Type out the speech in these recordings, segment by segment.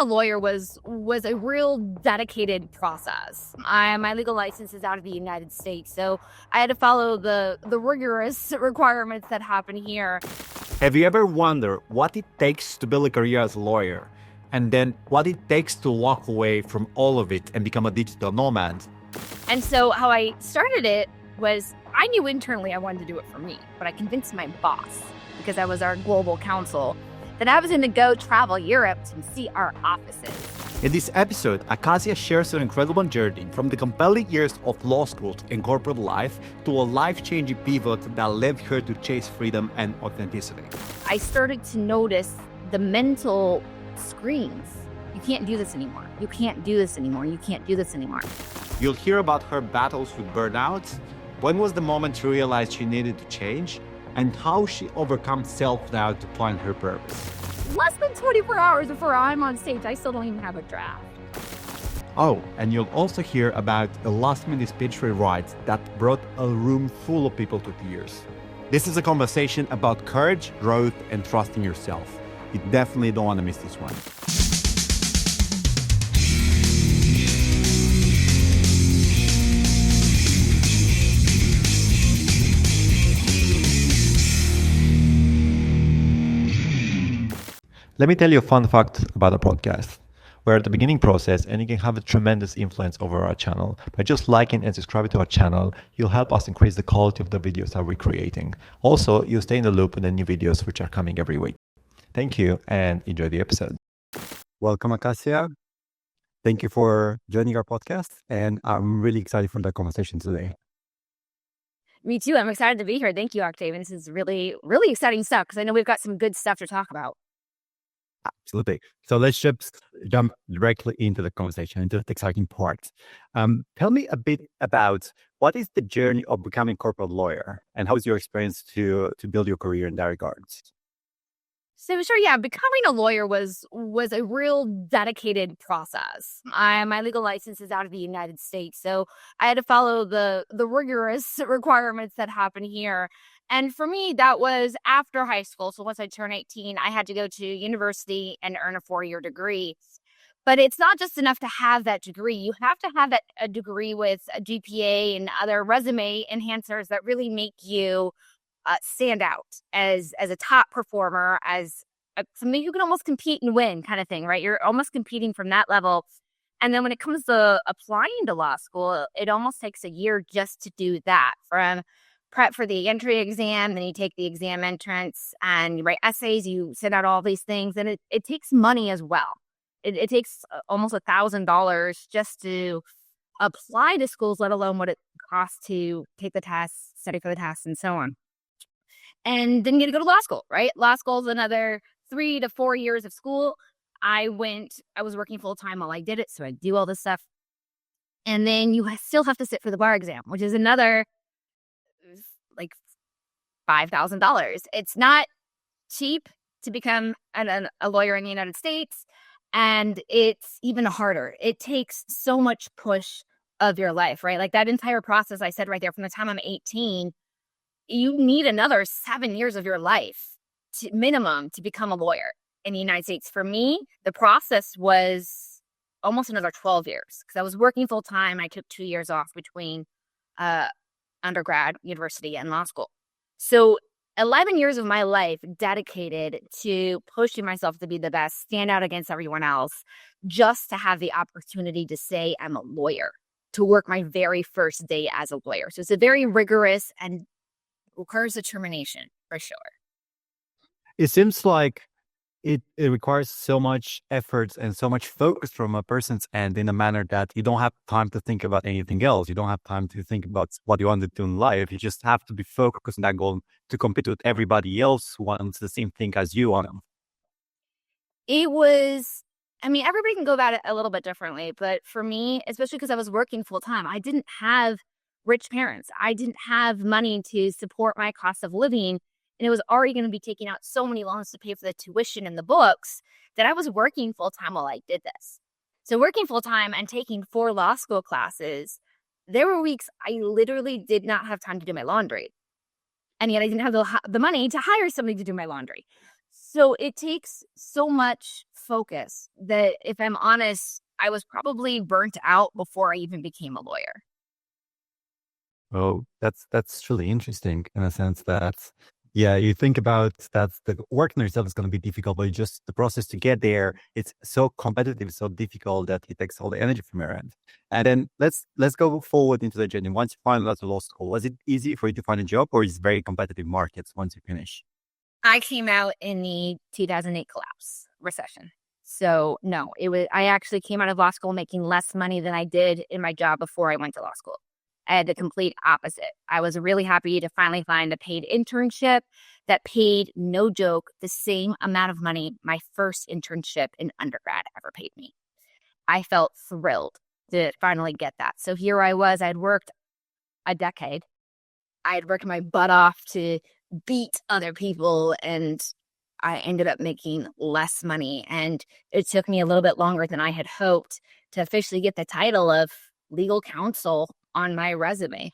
a lawyer was a real dedicated process. My legal license is out of the United States, so I had to follow the rigorous requirements that happen here. Have you ever wondered what it takes to build a career as a lawyer, and then what it takes to walk away from all of it and become a digital nomad? And so how I started it was, I knew internally I wanted to do it for me, but I convinced my boss, because I was our global counsel, that I was going to go travel Europe and see our offices. In this episode, Acacia shares an incredible journey from the compelling years of law school and corporate life to a life-changing pivot that led her to chase freedom and authenticity. I started to notice the mental screens. You can't do this anymore. You can't do this anymore. You can't do this anymore. You'll hear about her battles with burnout, when was the moment she realized she needed to change, and how she overcome self-doubt to find her purpose. Less than 24 hours before I'm on stage, I still don't even have a draft. Oh, and you'll also hear about a last-minute speech rewrite that brought a room full of people to tears. This is a conversation about courage, growth, and trusting yourself. You definitely don't want to miss this one. Let me tell you a fun fact about our podcast. We're at the beginning process and you can have a tremendous influence over our channel. By just liking and subscribing to our channel, you'll help us increase the quality of the videos that we're creating. Also, you'll stay in the loop with the new videos which are coming every week. Thank you and enjoy the episode. Welcome, Acacia. Thank you for joining our podcast, and I'm really excited for the conversation today. Me too. I'm excited to be here. Thank you, Octavian. This is really, really exciting stuff because I know we've got some good stuff to talk about. Absolutely. So let's just jump directly into the conversation, into the exciting part. Tell me a bit about what is the journey of becoming a corporate lawyer, and how is your experience to build your career in that regards? So sure, yeah, becoming a lawyer was a real dedicated process. My legal license is out of the United States, so I had to follow the rigorous requirements that happen here. And for me, that was after high school. So once I turned 18, I had to go to university and earn a 4-year degree. But it's not just enough to have that degree. You have to have a degree with a GPA and other resume enhancers that really make you stand out as a top performer, as something you can almost compete and win kind of thing, right? You're almost competing from that level. And then when it comes to applying to law school, it almost takes a year just to do that, from prep for the entry exam, then you take the exam entrance and you write essays, you send out all these things, and it takes money as well. It takes almost $1,000 just to apply to schools, let alone what it costs to take the test, study for the test, and so on. And then you get to go to law school, right? Law school is another 3 to 4 years of school. I was working full time while I did it, so I do all this stuff. And then you still have to sit for the bar exam, which is another like $5,000. It's not cheap to become a lawyer in the United States, and it's even harder. It takes so much push of your life, right? Like that entire process I said right there, from the time I'm 18, you need another 7 years of your life minimum to become a lawyer in the United States. For me, the process was almost another 12 years because I was working full time. I took 2 years off between undergrad, university, and law school. So 11 years of my life dedicated to pushing myself to be the best, stand out against everyone else, just to have the opportunity to say I'm a lawyer, to work my very first day as a lawyer. So it's a very rigorous and requires determination, for sure. It seems like it requires so much effort and so much focus from a person's end, in a manner that you don't have time to think about anything else. You don't have time to think about what you want to do in life. You just have to be focused on that goal to compete with everybody else who wants the same thing as you want. Everybody can go about it a little bit differently, but for me, especially because I was working full time, I didn't have rich parents. I didn't have money to support my cost of living. And it was already going to be taking out so many loans to pay for the tuition and the books that I was working full time while I did this. So working full time and taking 4 law school classes, there were weeks I literally did not have time to do my laundry. And yet I didn't have the money to hire somebody to do my laundry. So it takes so much focus that, if I'm honest, I was probably burnt out before I even became a lawyer. Oh, that's really interesting in a sense that, yeah, you think about that the work in itself is going to be difficult, but just the process to get there, it's so competitive, so difficult that it takes all the energy from your end. And then let's go forward into the journey. Once you finally got to law school, was it easy for you to find a job, or is it very competitive markets once you finish? I came out in the 2008 collapse recession. So no, I actually came out of law school making less money than I did in my job before I went to law school. I had the complete opposite. I was really happy to finally find a paid internship that paid, no joke, the same amount of money my first internship in undergrad ever paid me. I felt thrilled to finally get that. So here I was, I'd worked a decade. I had worked my butt off to beat other people, and I ended up making less money. And it took me a little bit longer than I had hoped to officially get the title of legal counsel on my resume.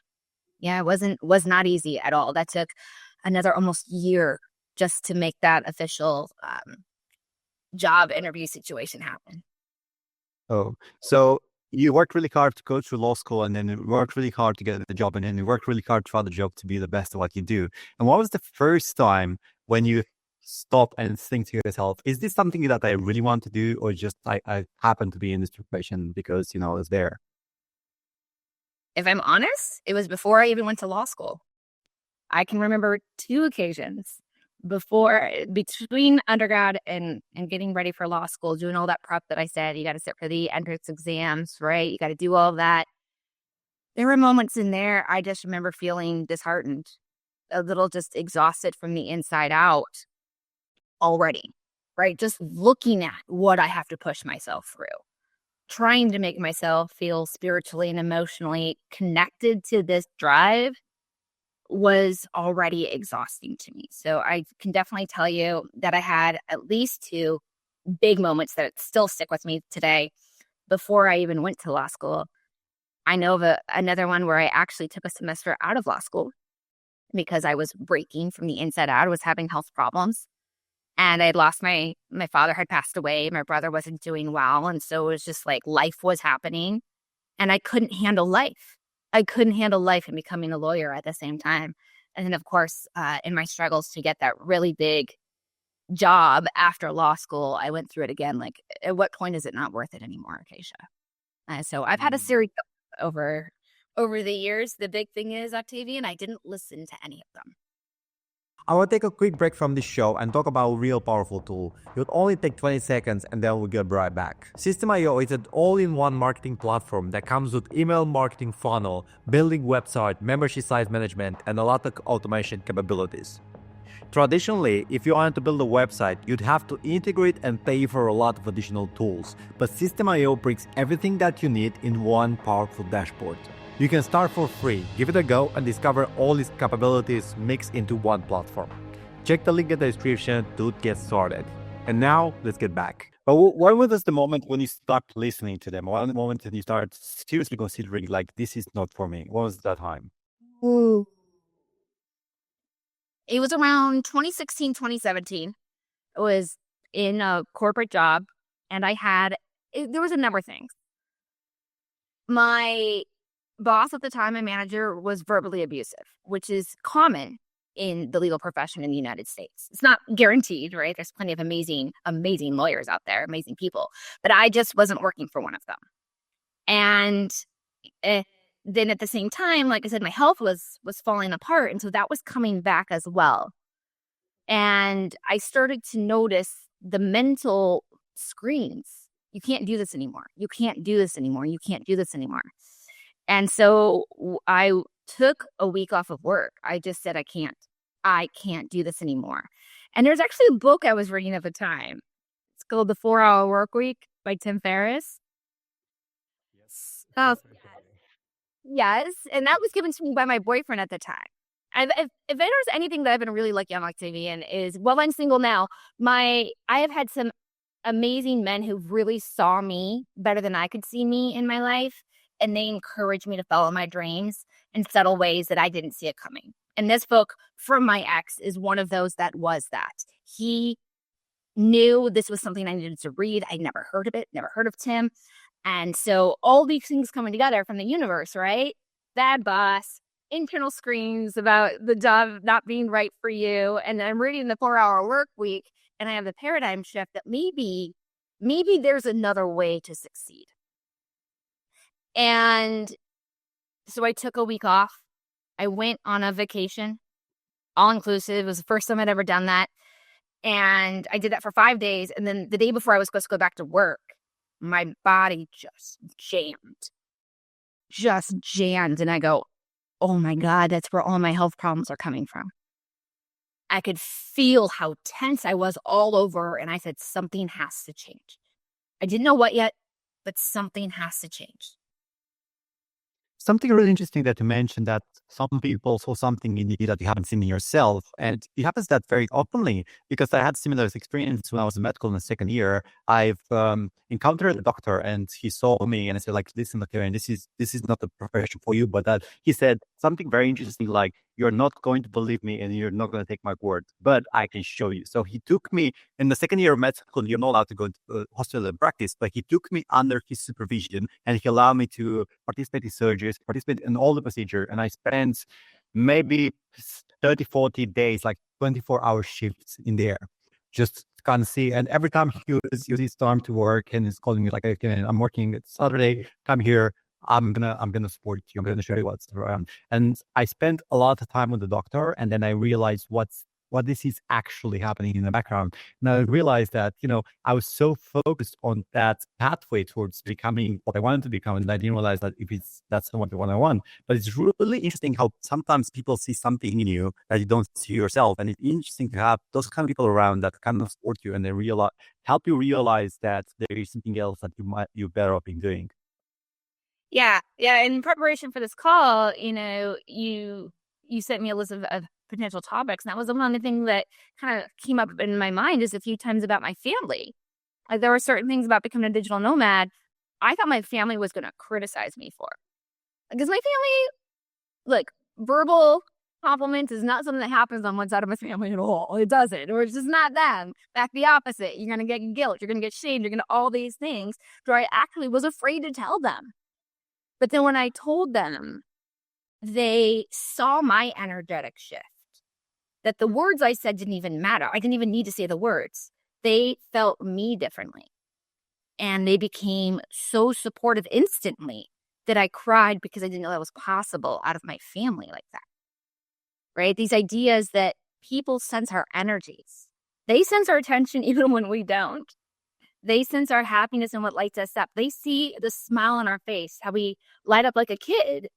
Yeah, was not easy at all. That took another almost year just to make that official job interview situation happen. Oh, so you worked really hard to go through law school, and then you worked really hard to get the job, and then you worked really hard to find the job to be the best at what you do. And what was the first time when you stop and think to yourself, is this something that I really want to do, or just I happen to be in this profession because, I was there? If I'm honest, it was before I even went to law school. I can remember two occasions between undergrad and getting ready for law school, doing all that prep that I said. You got to sit for the entrance exams, right? You got to do all of that. There were moments in there I just remember feeling disheartened, a little just exhausted from the inside out already, right? Just looking at what I have to push myself through, trying to make myself feel spiritually and emotionally connected to this drive was already exhausting to me. So I can definitely tell you that I had at least two big moments that still stick with me today before I even went to law school. I know of another one where I actually took a semester out of law school because I was breaking from the inside out. I was having health problems, and I had lost my father had passed away. My brother wasn't doing well. And so it was just like life was happening, and I couldn't handle life. I couldn't handle life and becoming a lawyer at the same time. And then, of course, in my struggles to get that really big job after law school, I went through it again. Like, at what point is it not worth it anymore, Acacia? So I've had a series over the years. The big thing is, Octavian, I didn't listen to any of them. I will take a quick break from this show and talk about a real powerful tool. It would only take 20 seconds and then we'll get right back. System.io is an all-in-one marketing platform that comes with email marketing funnel, building website, membership site management, and a lot of automation capabilities. Traditionally, if you wanted to build a website, you'd have to integrate and pay for a lot of additional tools, but System.io brings everything that you need in one powerful dashboard. You can start for free, give it a go, and discover all its capabilities mixed into one platform. Check the link in the description to get started. And now, let's get back. But what was the moment when you stopped listening to them? What was the moment that you started seriously considering, like, this is not for me? What was that time? Ooh. It was around 2016, 2017. I was in a corporate job, and there was a number of things. My boss at the time, my manager, was verbally abusive, which is common in the legal profession in the United States. It's not guaranteed, right? There's plenty of amazing, amazing lawyers out there, amazing people, but I just wasn't working for one of them. And then at the same time, like I said, my health was falling apart, and so that was coming back as well. And I started to notice the mental screens. You can't do this anymore. You can't do this anymore. You can't do this anymore. And so I took a week off of work. I just said, I can't do this anymore. And there's actually a book I was reading at the time. It's called The 4-Hour Workweek by Tim Ferriss. Yes. Oh, yes. And that was given to me by my boyfriend at the time. And if there's anything that I've been really lucky on Octavian is, well, I'm single now. I have had some amazing men who really saw me better than I could see me in my life. And they encouraged me to follow my dreams in subtle ways that I didn't see it coming. And this book from my ex is one of those that was that. He knew this was something I needed to read. I'd never heard of it, never heard of Tim. And so all these things coming together from the universe, right? Bad boss, internal screams about the job not being right for you. And I'm reading the 4-hour work week, and I have the paradigm shift that maybe there's another way to succeed. And so I took a week off. I went on a vacation, all inclusive. It was the first time I'd ever done that. And I did that for 5 days. And then the day before I was supposed to go back to work, my body just jammed. And I go, oh my God, that's where all my health problems are coming from. I could feel how tense I was all over. And I said, something has to change. I didn't know what yet, but something has to change. Something really interesting that you mentioned, that some people saw something in you that you haven't seen in yourself. And it happens that very openly, because I had similar experience when I was in medical in the second year. I've encountered a doctor, and he saw me and I said, like, listen, okay, and this is not the profession for you. But that he said something very interesting, like, you're not going to believe me and you're not going to take my word, but I can show you. So he took me in the second year of med school. You're not allowed to go to hospital and practice, but he took me under his supervision, and he allowed me to participate in surgeries, participate in all the procedure. And I spent maybe 30, 40 days, like 24-hour shifts in there, just can't see. And every time it's time to work, and he's calling me like, okay, I'm working, it's Saturday, come here. I'm gonna support you. I'm gonna show you what's around. And I spent a lot of time with the doctor, and then I realized what this is actually happening in the background. And I realized that, I was so focused on that pathway towards becoming what I wanted to become, and I didn't realize that that's not what I want. But it's really interesting how sometimes people see something in you that you don't see yourself, and it's interesting to have those kind of people around that kind of support you, and they help you realize that there is something else that you're better off in doing. Yeah. In preparation for this call, you sent me a list of potential topics, and that was one of the things that kind of came up in my mind is a few times about my family. Like, there were certain things about becoming a digital nomad I thought my family was going to criticize me for. Because my family, look, verbal compliments is not something that happens on one side of my family at all. It doesn't. Or it's just not them. Back the opposite. You're going to get guilt. You're going to get shamed. You're going to all these things. So I actually was afraid to tell them. But then when I told them, they saw my energetic shift. That the words I said didn't even matter. I didn't even need to say the words. They felt me differently. And they became so supportive instantly that I cried because I didn't know that was possible out of my family like that. Right? These ideas that people sense our energies. They sense our attention even when we don't. They sense our happiness and what lights us up. They see the smile on our face, how we light up like a kid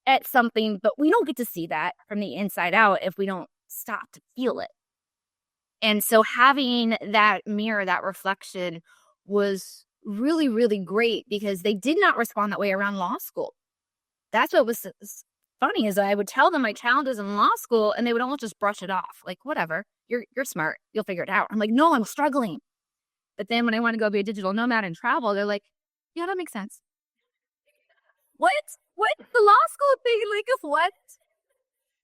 at something, but we don't get to see that from the inside out if we don't stop to feel it. And so having that mirror, that reflection was really, really great because they did not respond that way around law school. That's what was funny is I would tell them my challenges in law school and they would almost just brush it off. Like, whatever, you're smart. You'll figure it out. I'm like, no, I'm struggling. But then when I want to go be a digital nomad and travel, they're like, yeah, that makes sense. What? The law school thing? Like, what?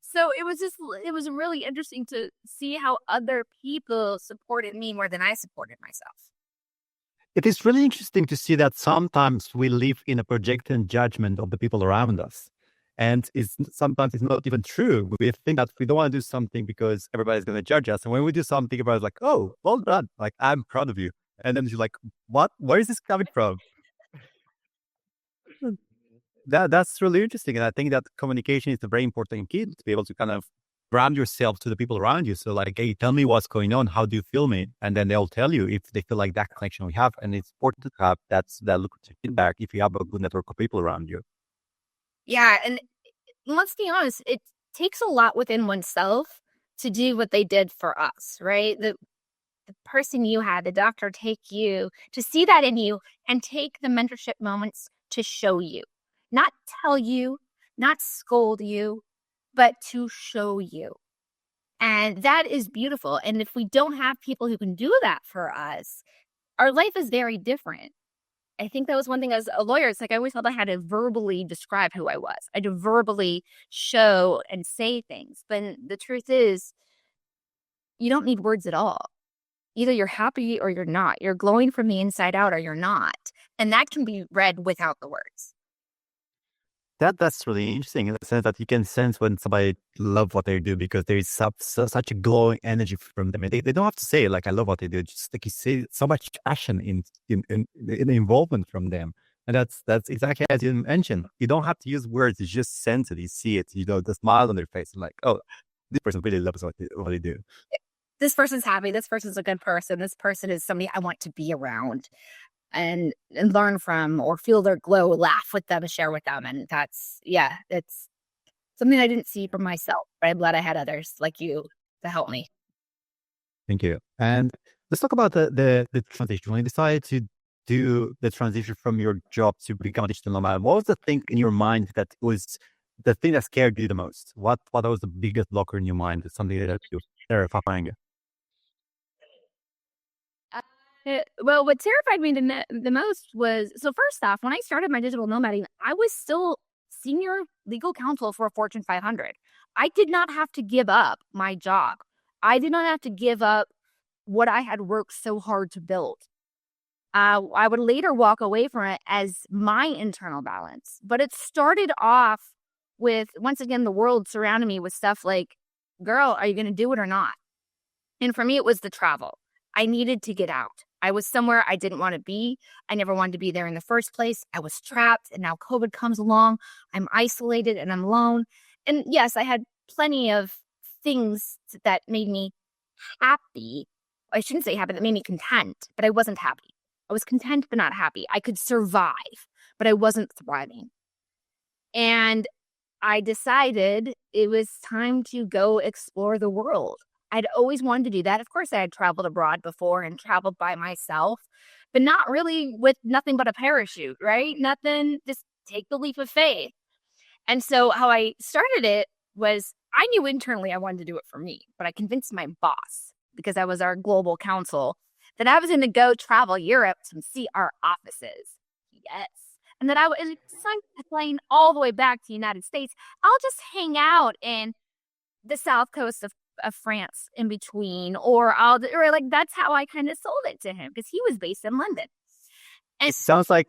So it was really interesting to see how other people supported me more than I supported myself. It is really interesting to see that sometimes we live in a projected judgment of the people around us. And sometimes it's not even true. We think that we don't want to do something because everybody's going to judge us. And when we do something, everybody's like, oh, well done. Like, I'm proud of you. And then you're like, what? Where is this coming from? That's really interesting. And I think that communication is a very important key to be able to kind of brand yourself to the people around you. So like, hey, tell me what's going on. How do you feel me? And then they'll tell you if they feel like that connection we have. And it's important to have that lucrative feedback if you have a good network of people around you. Yeah. And let's be honest, it takes a lot within oneself to do what they did for us, right? The person you had, the doctor, take you to see that in you and take the mentorship moments to show you, not tell you, not scold you, but to show you. And that is beautiful. And if we don't have people who can do that for us, our life is very different. I think that was one thing as a lawyer. It's like I always felt I had to verbally describe who I was. I had to verbally show and say things. But the truth is, you don't need words at all. Either you're happy or you're not. You're glowing from the inside out or you're not. And that can be read without the words. That's really interesting in the sense that you can sense when somebody love what they do because there is such a glowing energy from them. They don't have to say like I love what they do. Just like you say, so much passion in the involvement from them, and that's exactly as you mentioned. You don't have to use words. You just sense it. You see it. You know the smile on their face. Like, oh, this person really loves what they do. This person's happy. This person's a good person. This person is somebody I want to be around and learn from or feel their glow, laugh with them, share with them. And it's something I didn't see for myself, but I'm glad I had others like you to help me. Thank you. And let's talk about the transition. When you decided to do the transition from your job to become a digital nomad, what was the thing in your mind that was the thing that scared you the most? What was the biggest blocker in your mind? Something that you terrifying? Well, what terrified me the most was, so first off, when I started my digital nomading, I was still senior legal counsel for a Fortune 500. I did not have to give up my job. I did not have to give up what I had worked so hard to build. I would later walk away from it as my internal balance. But it started off with, once again, the world surrounding me with stuff like, girl, are you going to do it or not? And for me, it was the travel. I needed to get out. I was somewhere I didn't want to be. I never wanted to be there in the first place. I was trapped, and now COVID comes along. I'm isolated and I'm alone. And yes, I had plenty of things that made me happy. I shouldn't say happy, that made me content, but I wasn't happy. I was content, but not happy. I could survive, but I wasn't thriving. And I decided it was time to go explore the world. I'd always wanted to do that. Of course, I had traveled abroad before and traveled by myself, but not really with nothing but a parachute, right? Nothing, just take the leap of faith. And so how I started it was, I knew internally I wanted to do it for me, but I convinced my boss, because I was our global counsel, that I was going to go travel Europe to see our offices. Yes. And that I was, instead of flying all the way back to the United States, I'll just hang out in the south coast of France in between, or like that's how I kind of sold it to him, because he was based in London. And it sounds like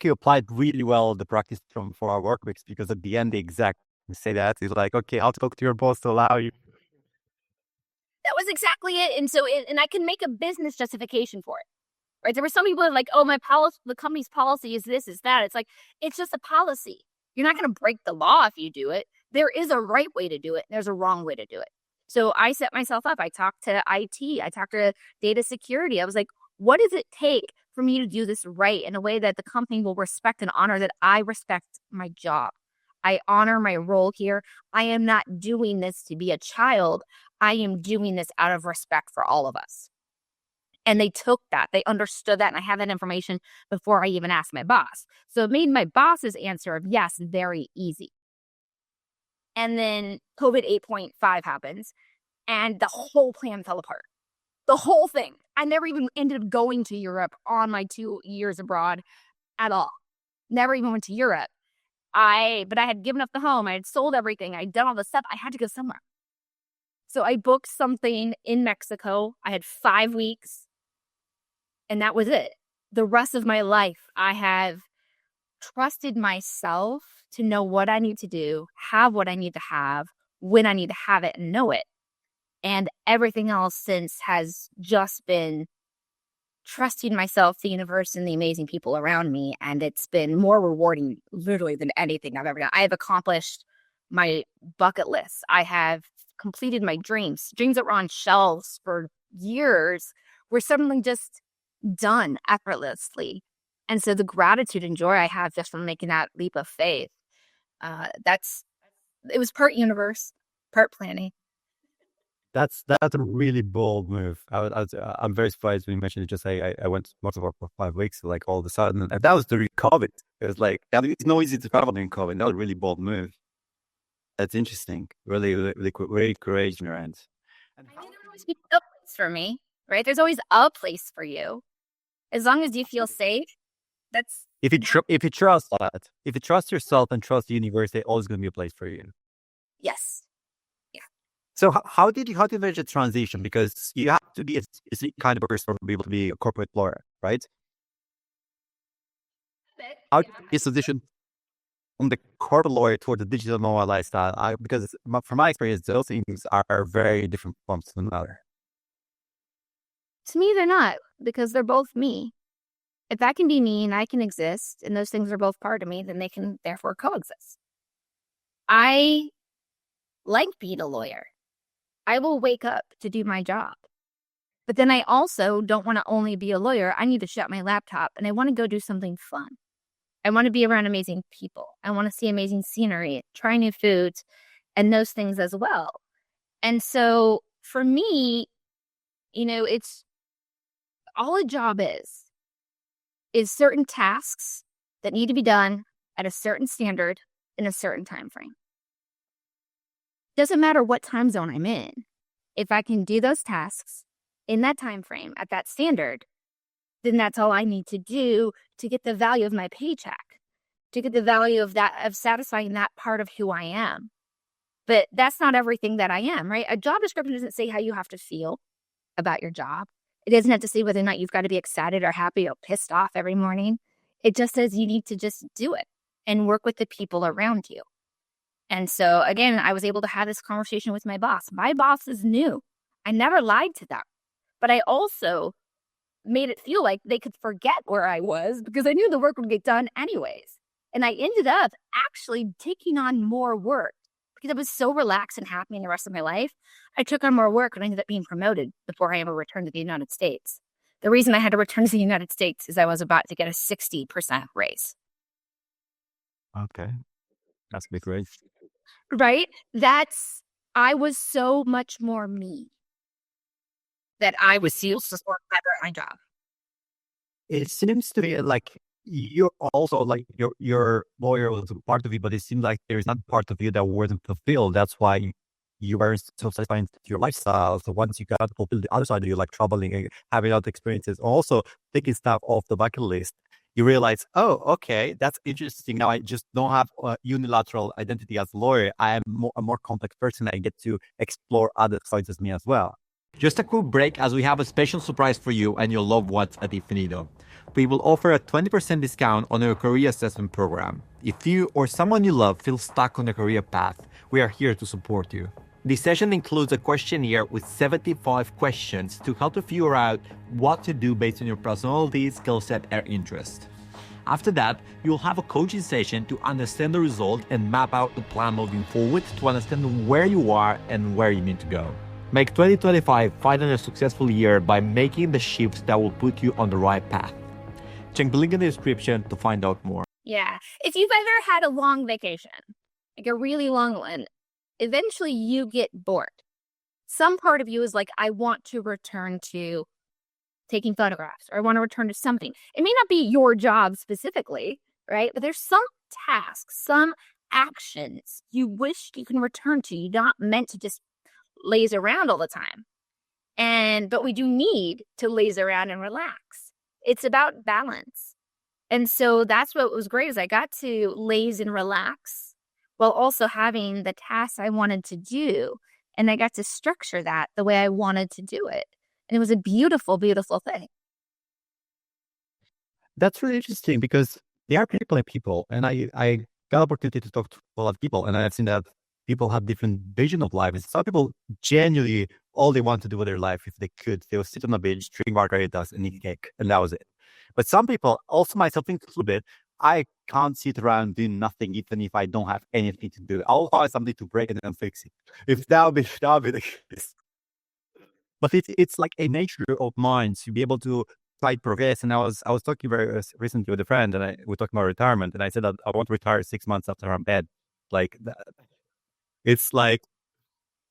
you applied really well the practice for our Workweeks, because at the end the exact say that is like, okay, I'll talk to your boss to allow you. That was exactly it. And so and I can make a business justification for it. Right? There were some people that are like, oh, my policy, the company's policy is this, is that. It's like, it's just a policy. You're not going to break the law if you do it. There is a right way to do it. There's a wrong way to do it. So I set myself up. I talked to IT. I talked to data security. I was like, what does it take for me to do this right in a way that the company will respect and honor that I respect my job? I honor my role here. I am not doing this to be a child. I am doing this out of respect for all of us. And they took that. They understood that. And I have that information before I even asked my boss. So it made my boss's answer of yes very easy. And then COVID 8.5 happens, and the whole plan fell apart. The whole thing. I never even ended up going to Europe on my 2 years abroad at all. Never even went to Europe. But I had given up the home. I had sold everything. I'd done all the stuff. I had to go somewhere. So I booked something in Mexico. I had 5 weeks, and that was it. The rest of my life, I have trusted myself to know what I need to do, have what I need to have, when I need to have it, and know it. And everything else since has just been trusting myself, the universe, and the amazing people around me. And it's been more rewarding, literally, than anything I've ever done. I have accomplished my bucket list. I have completed my dreams that were on shelves for years were suddenly just done effortlessly. And so the gratitude and joy I have just from making that leap of faith, it was part universe, part planning. That's a really bold move. I'm very surprised when you mentioned it. Just I went to Montreal for 5 weeks, like all of a sudden, and that was during COVID. It was like, it's not easy to travel during COVID. That was a really bold move. That's interesting. Really, really, very courageous in your end. I knew there would always be a place for me, right? There's always a place for you, as long as you feel safe. That's if you trust that, if you trust yourself and trust the universe, there's always going to be a place for you. Yes. Yeah. So how did you manage the transition? Because you have to be a specific kind of person to be able to be a corporate lawyer, right? How did you transition from the corporate lawyer toward the digital nomad lifestyle? Because from my experience, those things are very different from one another. To me, they're not, because they're both me. If that can be me and I can exist, and those things are both part of me, then they can therefore coexist. I like being a lawyer. I will wake up to do my job. But then I also don't want to only be a lawyer. I need to shut my laptop and I want to go do something fun. I want to be around amazing people. I want to see amazing scenery, try new foods, and those things as well. And so for me, it's all a job is certain tasks that need to be done at a certain standard in a certain time frame. Doesn't matter what time zone I'm in. If I can do those tasks in that time frame at that standard, then that's all I need to do to get the value of my paycheck, to get the value of satisfying that part of who I am. But that's not everything that I am, right? A job description doesn't say how you have to feel about your job. It doesn't have to say whether or not you've got to be excited or happy or pissed off every morning. It just says you need to just do it and work with the people around you. And so, again, I was able to have this conversation with my boss. My boss is new. I never lied to them, but I also made it feel like they could forget where I was because I knew the work would get done anyways. And I ended up actually taking on more work because I was so relaxed and happy in the rest of my life. I took on more work and I ended up being promoted before I ever returned to the United States. The reason I had to return to the United States is I was about to get a 60% raise. Okay, that's a big raise. Right? I was so much more me that I was useless or better at my job. It seems to me like you're also like your lawyer was a part of you, but it seems like there's not part of you that wasn't fulfilled. That's why you were so satisfied with your lifestyle. So once you got to fulfill the other side of you, like traveling and having other experiences, also taking stuff off the bucket list, you realize, oh, okay, that's interesting. Now I just don't have a unilateral identity as a lawyer. I am a more complex person. I get to explore other sides of me as well. Just a quick break as we have a special surprise for you and your loved ones at Epiphany. We will offer a 20% discount on our career assessment program. If you or someone you love feels stuck on a career path, we are here to support you. This session includes a questionnaire with 75 questions to help you figure out what to do based on your personality, skill set, and interest. After that, you'll have a coaching session to understand the result and map out the plan moving forward to understand where you are and where you need to go. Make 2025 finally a successful year by making the shifts that will put you on the right path. Check the link in the description to find out more. Yeah. If you've ever had a long vacation, like a really long one, eventually you get bored. Some part of you is like, I want to return to taking photographs, or I want to return to something. It may not be your job specifically, right? But there's some tasks, some actions you wish you can return to. You're not meant to just laze around all the time. But we do need to laze around and relax. It's about balance. And so that's what was great is I got to laze and relax while also having the tasks I wanted to do. And I got to structure that the way I wanted to do it. And it was a beautiful, beautiful thing. That's really interesting because there are people and people, and I got opportunity to talk to a lot of people, and I've seen that people have different vision of life. And some people genuinely, all they want to do with their life, if they could, they'll sit on a beach, drink margaritas, and eat cake, and that was it. But some people, also myself included, I can't sit around doing nothing, even if I don't have anything to do. I'll find something to break and then fix it. If that would be the case. But it's like a nature of mine to be able to try to progress. And I was talking very recently with a friend, and we're talking about retirement, and I said that I want to retire 6 months after I'm dead. Like that. It's like,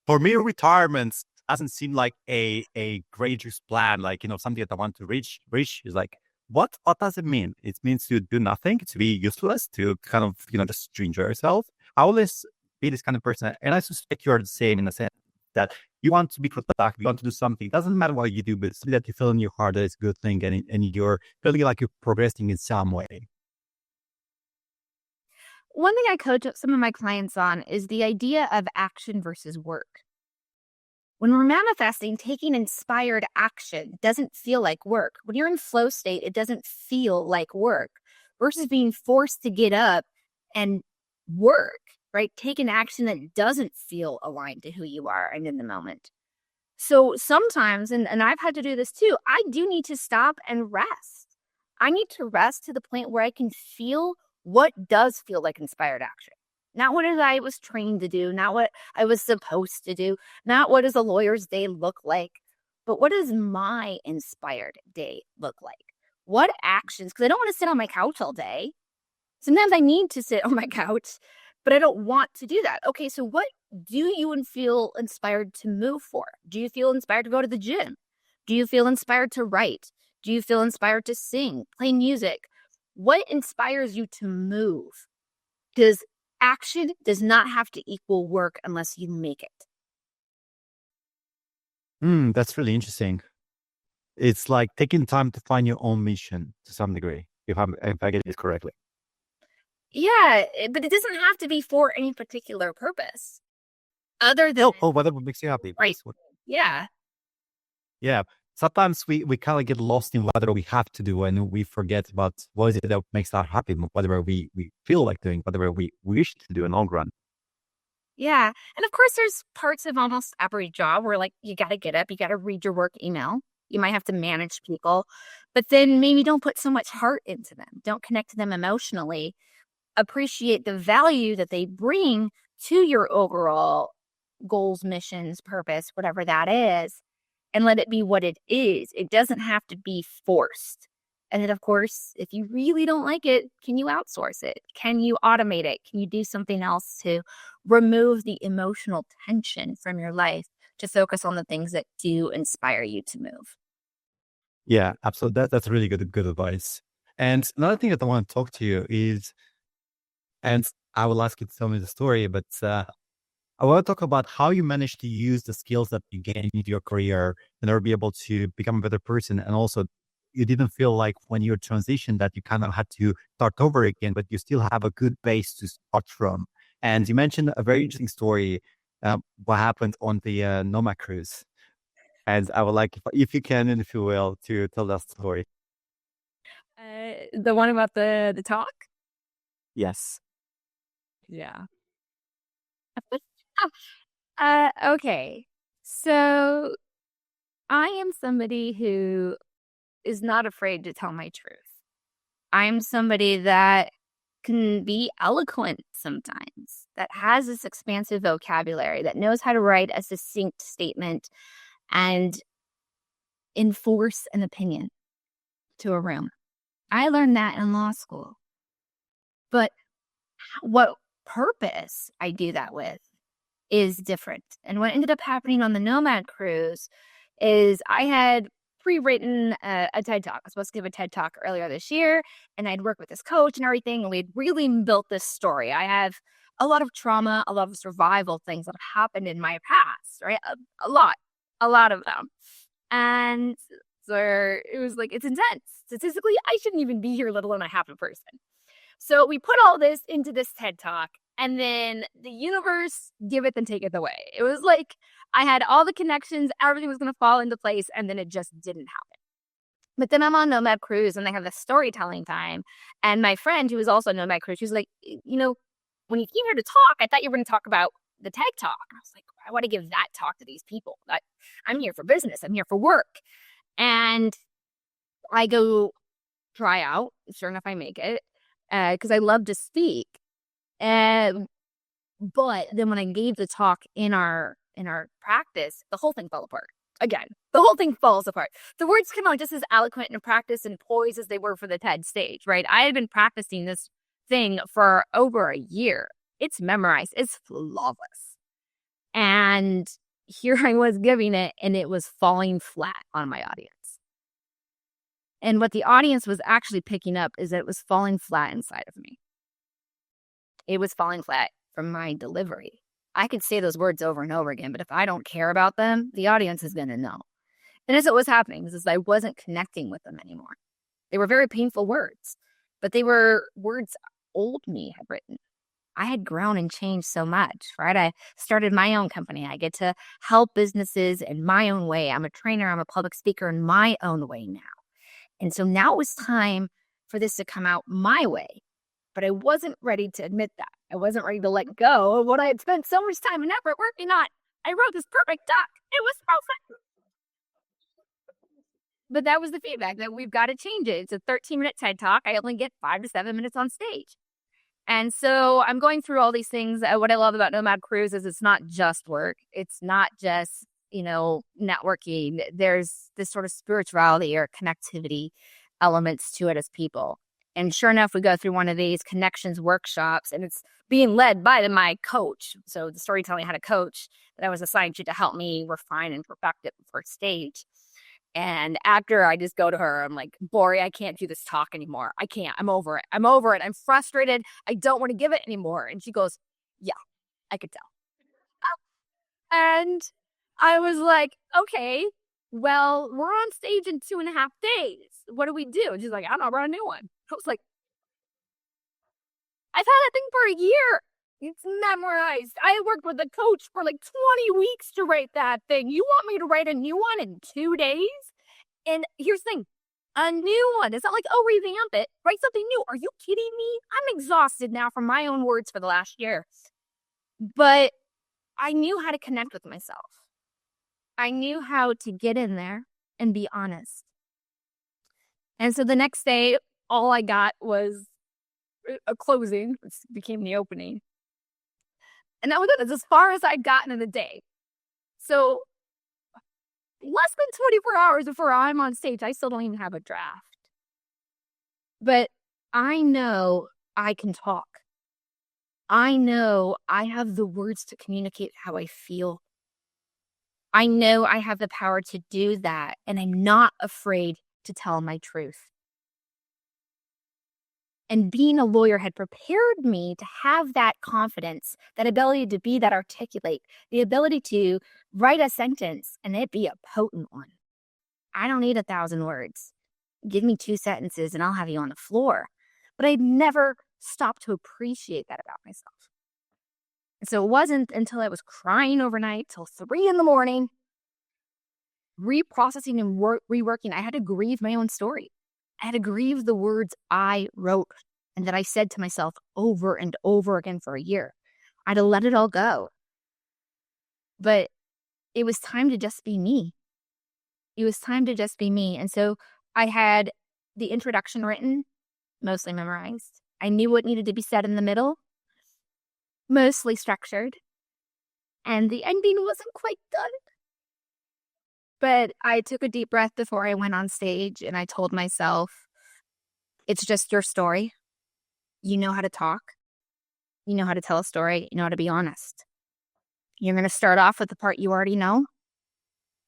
for me, retirement doesn't seem like a great plan. Like, something that I want to reach is like, what does it mean? It means to do nothing, to be useless, to kind of, just to enjoy yourself. I always be this kind of person. And I suspect you're the same in a sense that you want to be productive, you want to do something. It doesn't matter what you do, but it's something that you feel in your heart that is a good thing, and you're feeling like you're progressing in some way. One thing I coach some of my clients on is the idea of action versus work. When we're manifesting, taking inspired action doesn't feel like work. When you're in flow state, it doesn't feel like work versus being forced to get up and work, right? Take an action that doesn't feel aligned to who you are and in the moment. So sometimes, and I've had to do this too, I do need to stop and rest. I need to rest to the point where I can feel what does feel like inspired action. Not what I was trained to do, not what I was supposed to do, not what does a lawyer's day look like, but what does my inspired day look like? What actions? Because I don't want to sit on my couch all day. Sometimes I need to sit on my couch, but I don't want to do that. Okay, so what do you feel inspired to move for? Do you feel inspired to go to the gym? Do you feel inspired to write? Do you feel inspired to sing, play music? What inspires you to move? Because action does not have to equal work unless you make it. That's really interesting. It's like taking time to find your own mission to some degree, if I get this correctly. Yeah, but it doesn't have to be for any particular purpose. Other than Whatever makes you happy. right. Yeah. Yeah. Sometimes we kind of get lost in whatever we have to do and we forget about what is it that makes us happy, whatever we feel like doing, whatever we wish to do in the long run. Yeah. And of course, there's parts of almost every job where, like, you got to get up, you got to read your work email. You might have to manage people, but then maybe don't put so much heart into them. Don't connect to them emotionally. Appreciate the value that they bring to your overall goals, missions, purpose, whatever that is, and let it be what it is. It doesn't have to be forced. And then, of course, if you really don't like it, can you outsource it? Can you automate it? Can you do something else to remove the emotional tension from your life to focus on the things that do inspire you to move? Yeah, absolutely. That's really good advice. And another thing that I want to talk to you is, and I will ask you to tell me the story, but I want to talk about how you managed to use the skills that you gained in your career in order to be able to become a better person. And also, you didn't feel like when you transitioned that you kind of had to start over again, but you still have a good base to start from. And you mentioned a very interesting story, what happened on the Nomad cruise. And I would like, if you can and if you will, to tell that story. The one about the talk? Yes. Yeah. Okay. So I am somebody who is not afraid to tell my truth. I'm somebody that can be eloquent sometimes, that has this expansive vocabulary, that knows how to write a succinct statement and enforce an opinion to a room. I learned that in law school. But what purpose I do that with is different. And what ended up happening on the Nomad cruise is I had pre-written a TED Talk. I was supposed to give a TED Talk earlier this year, and I'd worked with this coach and everything, and we'd really built this story. I have a lot of trauma, a lot of survival things that have happened in my past, right? A lot of them. And so it was like, it's intense. Statistically, I shouldn't even be here, let alone a half a person. So we put all this into this TED Talk, and then the universe giveth and taketh away. It was like I had all the connections, everything was going to fall into place, and then it just didn't happen. But then I'm on Nomad Cruise, and they have the storytelling time. And my friend, who was also on Nomad Cruise, she was like, when you came here to talk, I thought you were going to talk about the TED Talk. I was like, I want to give that talk to these people. I'm here for business. I'm here for work. And I go try out. Sure enough, I make it because I love to speak. But then when I gave the talk in our practice, the whole thing fell apart. Again, the whole thing falls apart. The words come out just as eloquent in practice and poised as they were for the TED stage, right? I had been practicing this thing for over a year. It's memorized. It's flawless. And here I was giving it, and it was falling flat on my audience. And what the audience was actually picking up is that it was falling flat inside of me. It was falling flat from my delivery. I could say those words over and over again, but if I don't care about them, the audience is going to know. And as it was happening, is I wasn't connecting with them anymore. They were very painful words, but they were words old me had written. I had grown and changed so much, right? I started my own company. I get to help businesses in my own way. I'm a trainer, I'm a public speaker in my own way now. And so now it was time for this to come out my way. But I wasn't ready to admit that. I wasn't ready to let go of what I had spent so much time and effort working on. I wrote this perfect doc. It was perfect. But that was the feedback, that we've got to change it. It's a 13-minute TED Talk. I only get 5 to 7 minutes on stage. And so I'm going through all these things. What I love about Nomad Cruise is it's not just work. It's not just, networking. There's this sort of spirituality or connectivity elements to it as people. And sure enough, we go through one of these connections workshops, and it's being led by my coach. So the storytelling had a coach that I was assigned to help me refine and perfect it for stage. And after I just go to her, I'm like, Bori, I can't do this talk anymore. I can't. I'm over it. I'm frustrated. I don't want to give it anymore. And she goes, yeah, I could tell. And I was like, okay, well, we're on stage in 2.5 days. What do we do? And she's like, I don't know, write a new one. I was like, I've had that thing for a year. It's memorized. I worked with a coach for like 20 weeks to write that thing. You want me to write a new one in 2 days? And here's the thing, a new one. It's not like, oh, revamp it. Write something new. Are you kidding me? I'm exhausted now from my own words for the last year. But I knew how to connect with myself. I knew how to get in there and be honest. And so the next day, all I got was a closing, which became the opening. And that was it. That's as far as I'd gotten in a day. So less than 24 hours before I'm on stage, I still don't even have a draft. But I know I can talk. I know I have the words to communicate how I feel. I know I have the power to do that, and I'm not afraid to tell my truth. And being a lawyer had prepared me to have that confidence, that ability to be that articulate, the ability to write a sentence and it be a potent one. I don't need 1,000 words. Give me 2 sentences and I'll have you on the floor. But I'd never stopped to appreciate that about myself. And so it wasn't until I was crying overnight till 3 a.m, reprocessing and reworking, I had to grieve my own story. I had to grieve the words I wrote and that I said to myself over and over again for a year. I had to let it all go. But it was time to just be me. It was time to just be me. And so I had the introduction written, mostly memorized. I knew what needed to be said in the middle, mostly structured. And the ending wasn't quite done. But I took a deep breath before I went on stage and I told myself, it's just your story. You know how to talk. You know how to tell a story. You know how to be honest. You're going to start off with the part you already know.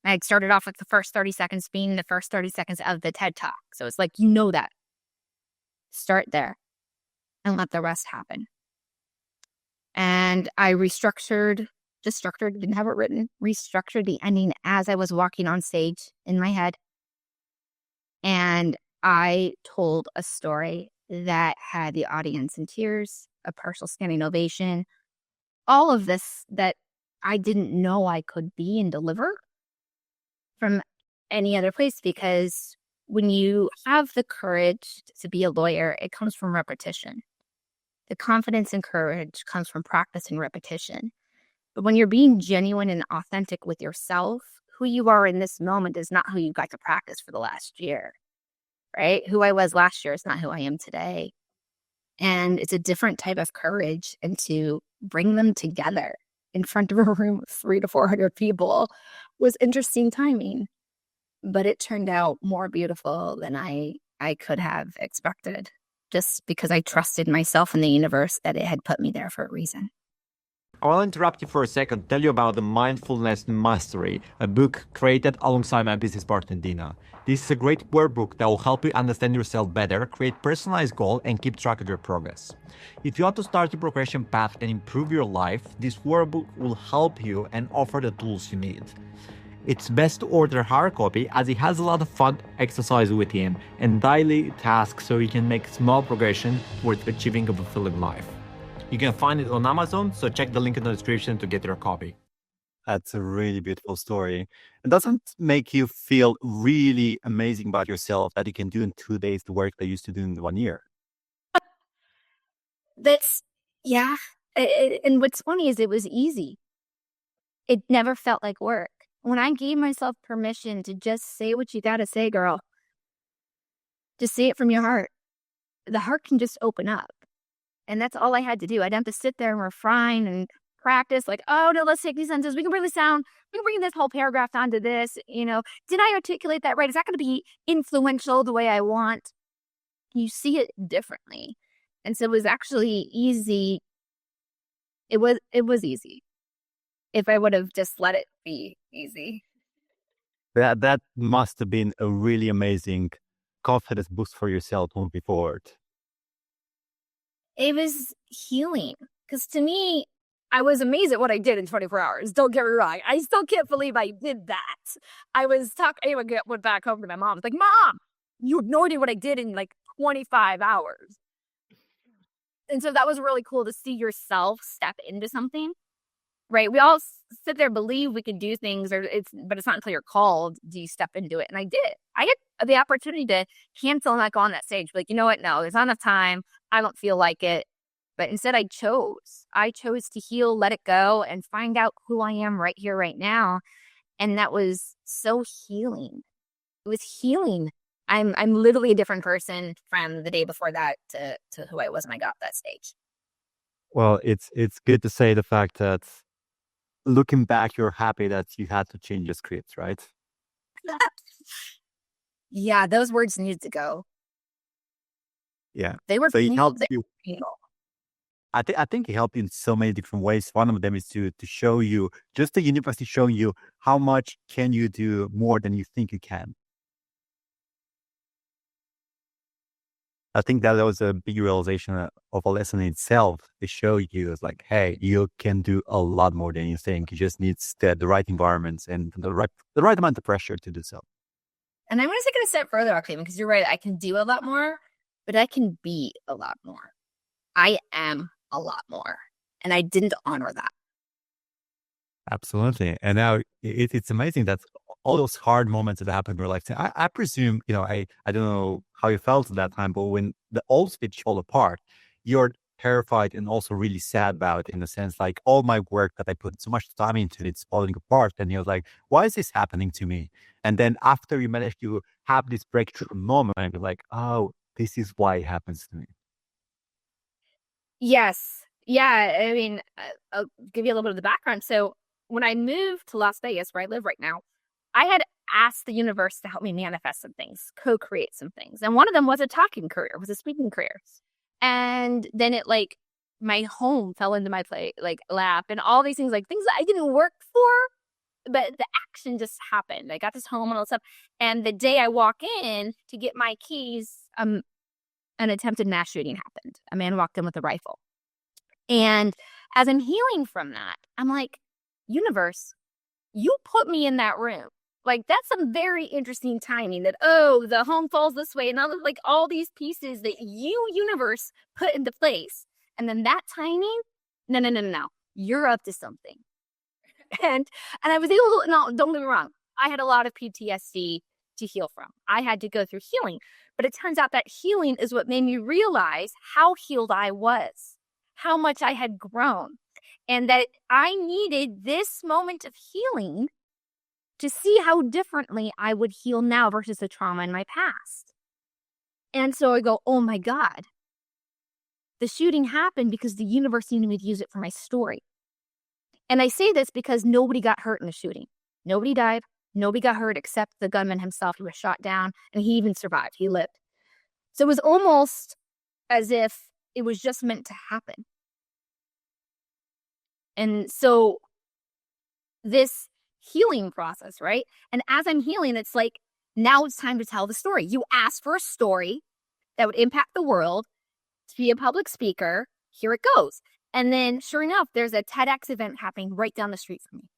I started off with the first 30 seconds being the first 30 seconds of the TED Talk. So it's like, you know that. Start there and let the rest happen. And I didn't have it written, restructured the ending as I was walking on stage in my head. And I told a story that had the audience in tears, a partial standing ovation, all of this that I didn't know I could be and deliver from any other place, because when you have the courage to be a lawyer, it comes from repetition. The confidence and courage comes from practice and repetition. But when you're being genuine and authentic with yourself, who you are in this moment is not who you got to practice for the last year, right? Who I was last year is not who I am today. And it's a different type of courage, and to bring them together in front of a room of 300 to 400 people was interesting timing. But it turned out more beautiful than I could have expected, just because I trusted myself and the universe that it had put me there for a reason. I will interrupt you for a second, tell you about the Mindfulness Mastery, a book created alongside my business partner Dina. This is a great workbook that will help you understand yourself better, create personalized goals, and keep track of your progress. If you want to start your progression path and improve your life, this workbook will help you and offer the tools you need. It's best to order hard copy as it has a lot of fun exercise within and daily tasks, so you can make small progression towards achieving a fulfilling life. You can find it on Amazon, so check the link in the description to get your copy. That's a really beautiful story. It doesn't make you feel really amazing about yourself that you can do in 2 days the work that you used to do in 1 year. That's, yeah. And what's funny is it was easy. It never felt like work. When I gave myself permission to just say what you gotta say, girl, just say it from your heart, the heart can just open up. And that's all I had to do. I didn't have to sit there and refine and practice like, oh, no, let's take these sentences. We can bring this down. We can bring this whole paragraph onto this. Did I articulate that right? Is that going to be influential the way I want? You see it differently. And so it was actually easy. It was easy. If I would have just let it be easy. That must have been a really amazing confidence boost for yourself moving forward. It was healing. Because to me, I was amazed at what I did in 24 hours. Don't get me wrong. I still can't believe I did that. I went back home to my mom. I was like, Mom, you have no idea what I did in like 25 hours. And so that was really cool to see yourself step into something, right? We all sit there, believe we can do things, but it's not until you're called do you step into it. And I did. I had the opportunity to cancel and not go on that stage. Like, you know what? No, there's not enough time. I don't feel like it. But instead I chose to heal, let it go, and find out who I am right here, right now. And that was so healing. It was healing. I'm literally a different person from the day before that to who I was when I got that stage. Well, it's good to say the fact that looking back, you're happy that you had to change the script, right? Yeah, those words needed to go. Yeah. They were so it helped painful. you. I think it helped you in so many different ways. One of them is to show you, just the university showing you how much can you do more than you think you can. I think that was a big realization of a lesson in itself. To show you it's like, hey, you can do a lot more than you think. You just need the right environments and the right amount of pressure to do so. And I'm going to take it a step further, Octavia, because you're right. I can do a lot more, but I can be a lot more. I am a lot more. And I didn't honor that. Absolutely. And now it's amazing that all those hard moments that happen in your life. I presume, I don't know how you felt at that time, but when the old speech fall apart, you're terrified and also really sad about it, in the sense like all my work that I put so much time into, it's falling apart. And you're like, why is this happening to me? And then after you manage to have this breakthrough moment, you're like, oh, this is why it happens to me. Yes. Yeah. I mean, I'll give you a little bit of the background. So when I moved to Las Vegas, where I live right now, I had asked the universe to help me manifest some things, co-create some things. And one of them was a talking career, was a speaking career. And then my home fell into my lap, and all these things, things that I didn't work for, but the action just happened. I got this home and all this stuff. And the day I walk in to get my keys, an attempted mass shooting happened. A man walked in with a rifle. And as I'm healing from that, I'm like, universe, you put me in that room. That's some very interesting timing that, the home falls this way. And all these pieces that you, universe, put into place. And then that timing, no. You're up to something. And I was able to, no, don't get me wrong. I had a lot of PTSD to heal from. I had to go through healing. But it turns out that healing is what made me realize how healed I was, how much I had grown, and that I needed this moment of healing to see how differently I would heal now versus the trauma in my past. And so I go, oh my God, the shooting happened because the universe needed me to use it for my story. And I say this because nobody got hurt in the shooting. Nobody died. Nobody got hurt except the gunman himself. He was shot down and he even survived. He lived. So it was almost as if it was just meant to happen. And so this healing process, right? And as I'm healing, it's like, now it's time to tell the story. You asked for a story that would impact the world, to be a public speaker. Here it goes. And then sure enough, there's a TEDx event happening right down the street from me.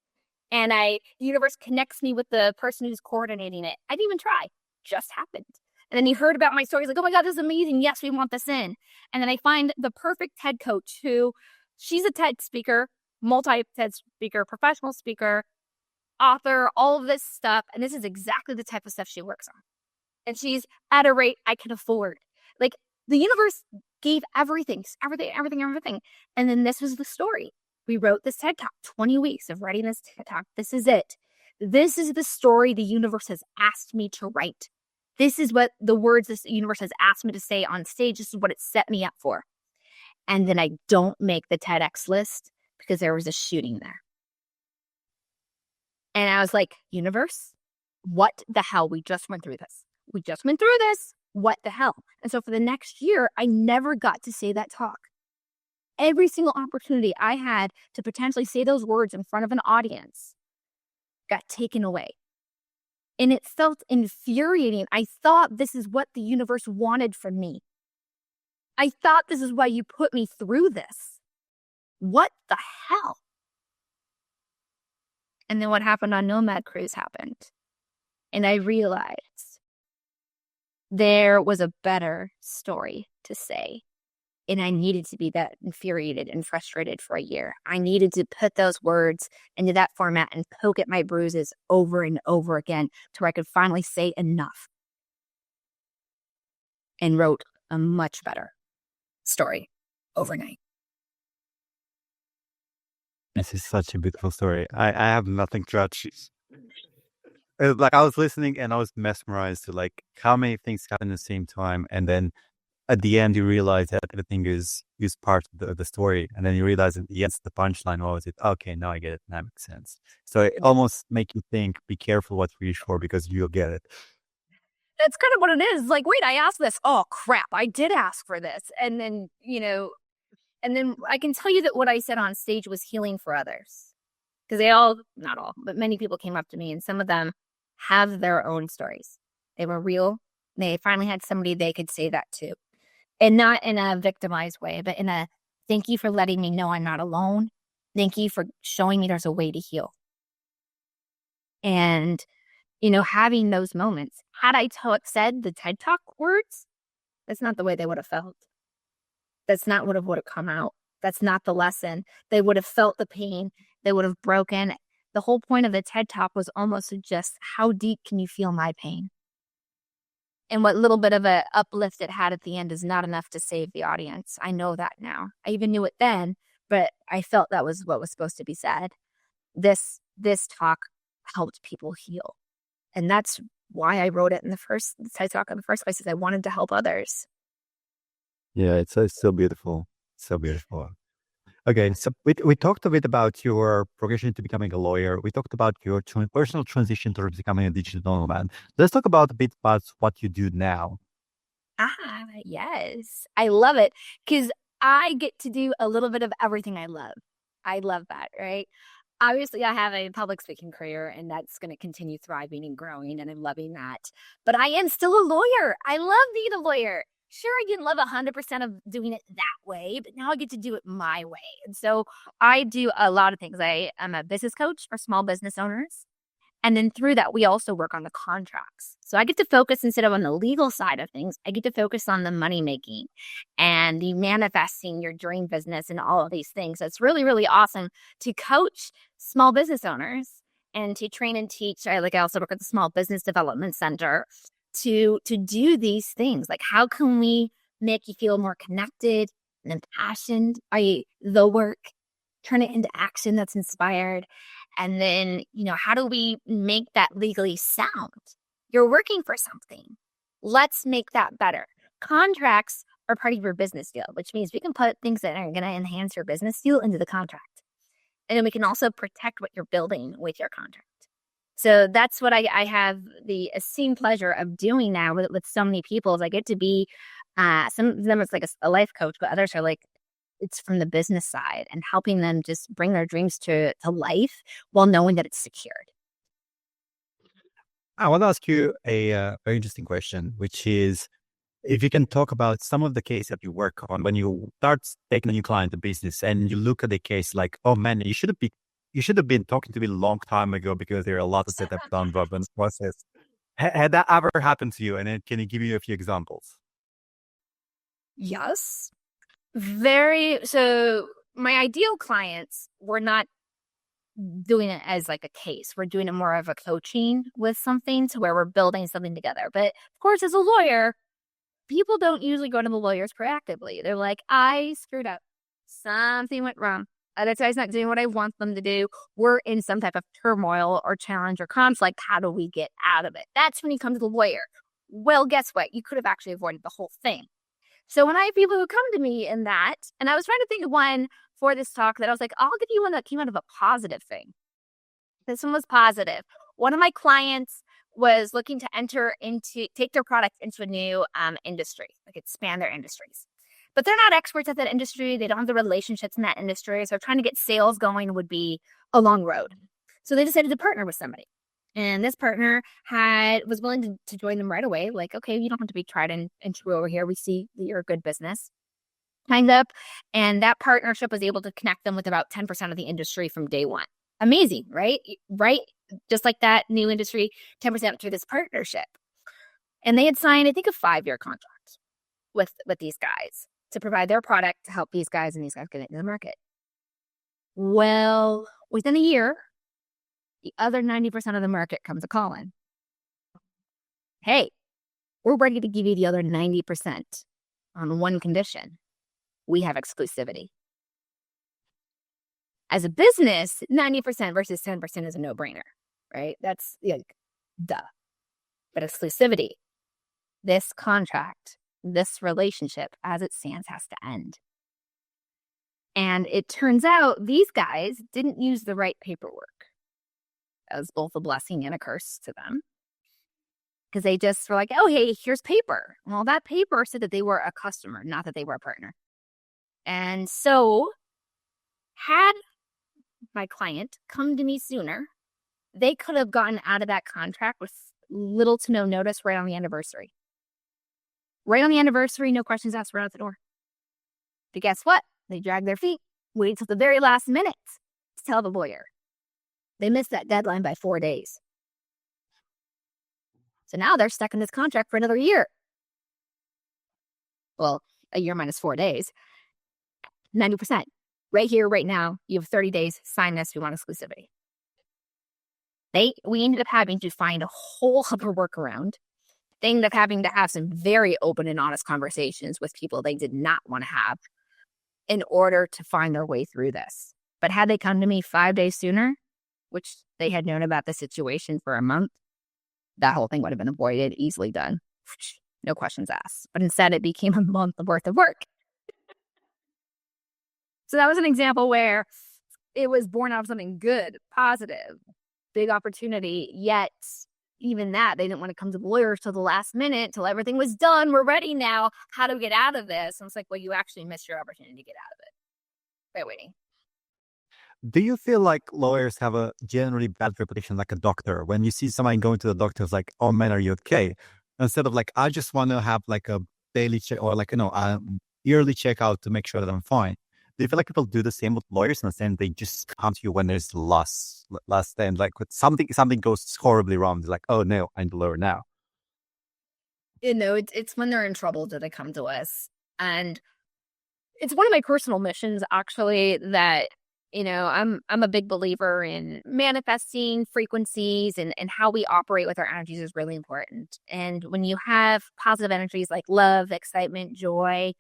And the universe connects me with the person who's coordinating it. I didn't even try. Just happened. And then he heard about my story. He's like, oh my God, this is amazing. Yes, we want this in. And then I find the perfect TED coach who, she's a TED speaker, multi-TED speaker, professional speaker, author, all of this stuff. And this is exactly the type of stuff she works on. And she's at a rate I can afford. Like, the universe gave everything. And then this was the story. We wrote this TED Talk, 20 weeks of writing this TED Talk. This is it. This is the story the universe has asked me to write. This is what the words this universe has asked me to say on stage. This is what it set me up for. And then I don't make the TEDx list because there was a shooting there. And I was like, universe, what the hell? We just went through this. What the hell? And so for the next year, I never got to say that talk. Every single opportunity I had to potentially say those words in front of an audience got taken away. And it felt infuriating. I thought this is what the universe wanted from me. I thought this is why you put me through this. What the hell? And then what happened on Nomad Cruise happened. And I realized there was a better story to say. And I needed to be that infuriated and frustrated for a year. I needed to put those words into that format and poke at my bruises over and over again to where I could finally say enough. And wrote a much better story overnight. This is such a beautiful story. I have nothing to add. Like, I was listening and I was mesmerized to like how many things happen at the same time, and then at the end you realize that everything is part of the story, and then you realize at the end the punchline was it. Okay, now I get it. That makes sense. So it almost make you think, be careful what you wish for because you'll get it. That's kind of what it is. Like, wait, I asked this. Oh crap, I did ask for this, and then and then I can tell you that what I said on stage was healing for others, because they all, not all, but many people came up to me, and some of them have their own stories. They were real. They finally had somebody they could say that to. And not in a victimized way, but in a, thank you for letting me know I'm not alone. Thank you for showing me there's a way to heal. And, having those moments. Had I said the TED Talk words, that's not the way they would have felt. That's not what would have come out. That's not the lesson. They would have felt the pain. They would have broken. The whole point of the TED Talk was almost to just, how deep can you feel my pain? And what little bit of a uplift it had at the end is not enough to save the audience. I know that now. I even knew it then, but I felt that was what was supposed to be said. This talk helped people heal. And that's why I wrote it in the first TED Talk in the first place, is I wanted to help others. Yeah, it's so beautiful. So beautiful. Okay, so we talked a bit about your progression to becoming a lawyer. We talked about your personal transition towards becoming a digital nomad. Let's talk about a bit about what you do now. Yes. I love it because I get to do a little bit of everything I love. I love that, right? Obviously, I have a public speaking career, and that's going to continue thriving and growing, and I'm loving that. But I am still a lawyer. I love being a lawyer. Sure, I didn't love 100% of doing it that way, but now I get to do it my way. And so I do a lot of things. I am a business coach for small business owners. And then through that, we also work on the contracts. So I get to focus, instead of on the legal side of things, I get to focus on the money making and the manifesting your dream business and all of these things. So it's really, really awesome to coach small business owners and to train and teach. I also work at the Small Business Development Center to do these things. Like, how can we make you feel more connected and impassioned by the work, turn it into action that's inspired? And then, how do we make that legally sound? You're working for something. Let's make that better. Contracts are part of your business deal, which means we can put things that are going to enhance your business deal into the contract. And then we can also protect what you're building with your contract. So that's what I have the esteemed pleasure of doing now with so many people. Is I get to be, some of them it's like a life coach, but others are like, it's from the business side and helping them just bring their dreams to life while knowing that it's secured. I want to ask you a very interesting question, which is, if you can talk about some of the cases that you work on when you start taking a new client to business and you look at the case like, oh man, you should have been talking to me a long time ago because there are a lot of setup done, but process. Had that ever happened to you? And then can you give me a few examples? Yes. So my ideal clients were not doing it as like a case. We're doing it more of a coaching with something to where we're building something together. But of course, as a lawyer, people don't usually go to the lawyers proactively. They're like, I screwed up. Something went wrong. Other guy's not doing what I want them to do. We're in some type of turmoil or challenge or conflict. How do we get out of it? That's when you come to the lawyer. Well, guess what? You could have actually avoided the whole thing. So when I have people who come to me in that, and I was trying to think of one for this talk that I was like, I'll give you one that came out of a positive thing. This one was positive. One of my clients was looking to take their product into a new industry, like expand their industries. But they're not experts at that industry. They don't have the relationships in that industry. So trying to get sales going would be a long road. So they decided to partner with somebody. And this partner was willing to join them right away. Like, okay, you don't have to be tried and true over here. We see that you're a good business. Signed up. And that partnership was able to connect them with about 10% of the industry from day one. Amazing, right? Right? Just like that new industry, 10% through this partnership. And they had signed, I think, a 5-year contract with these guys to provide their product to help these guys and these guys get into the market. Well, within a year, the other 90% of the market comes a calling. Hey, we're ready to give you the other 90% on one condition. We have exclusivity. As a business, 90% versus 10% is a no-brainer, right? That's duh. But exclusivity, this contract, this relationship as it stands has to end. And it turns out these guys didn't use the right paperwork. That was both a blessing and a curse to them. Because they just were like, oh, hey, here's paper. Well, that paper said that they were a customer, not that they were a partner. And so had my client come to me sooner, they could have gotten out of that contract with little to no notice right on the anniversary. Right on the anniversary, no questions asked, right out the door. But guess what? They dragged their feet, waited till the very last minute to tell the lawyer. They missed that deadline by 4 days. So now they're stuck in this contract for another year. Well, a year minus 4 days. 90%. Right here, right now, you have 30 days. Sign this. We want exclusivity. We ended up having to find a whole other workaround. They ended up having to have some very open and honest conversations with people they did not want to have in order to find their way through this. But had they come to me 5 days sooner, which they had known about the situation for a month, that whole thing would have been avoided, easily done. No questions asked. But instead, it became a month worth of work. So that was an example where it was born out of something good, positive, big opportunity, yet even that, they didn't want to come to the lawyers till the last minute, till everything was done. We're ready now. How do we get out of this? And it's like, well, you actually missed your opportunity to get out of it by waiting. Do you feel like lawyers have a generally bad reputation like a doctor? When you see somebody going to the doctor, it's like, oh man, are you okay? Instead of like, I just want to have like a daily check or like, yearly checkout to make sure that I'm fine. Do you feel like people do the same with lawyers in the sense they just come to you when there's last stand, like with something goes horribly wrong? They're like, oh no, I'm the lawyer now. It's when they're in trouble that they come to us. And it's one of my personal missions, actually, that, I'm a big believer in manifesting frequencies and how we operate with our energies is really important. And when you have positive energies like love, excitement, joy,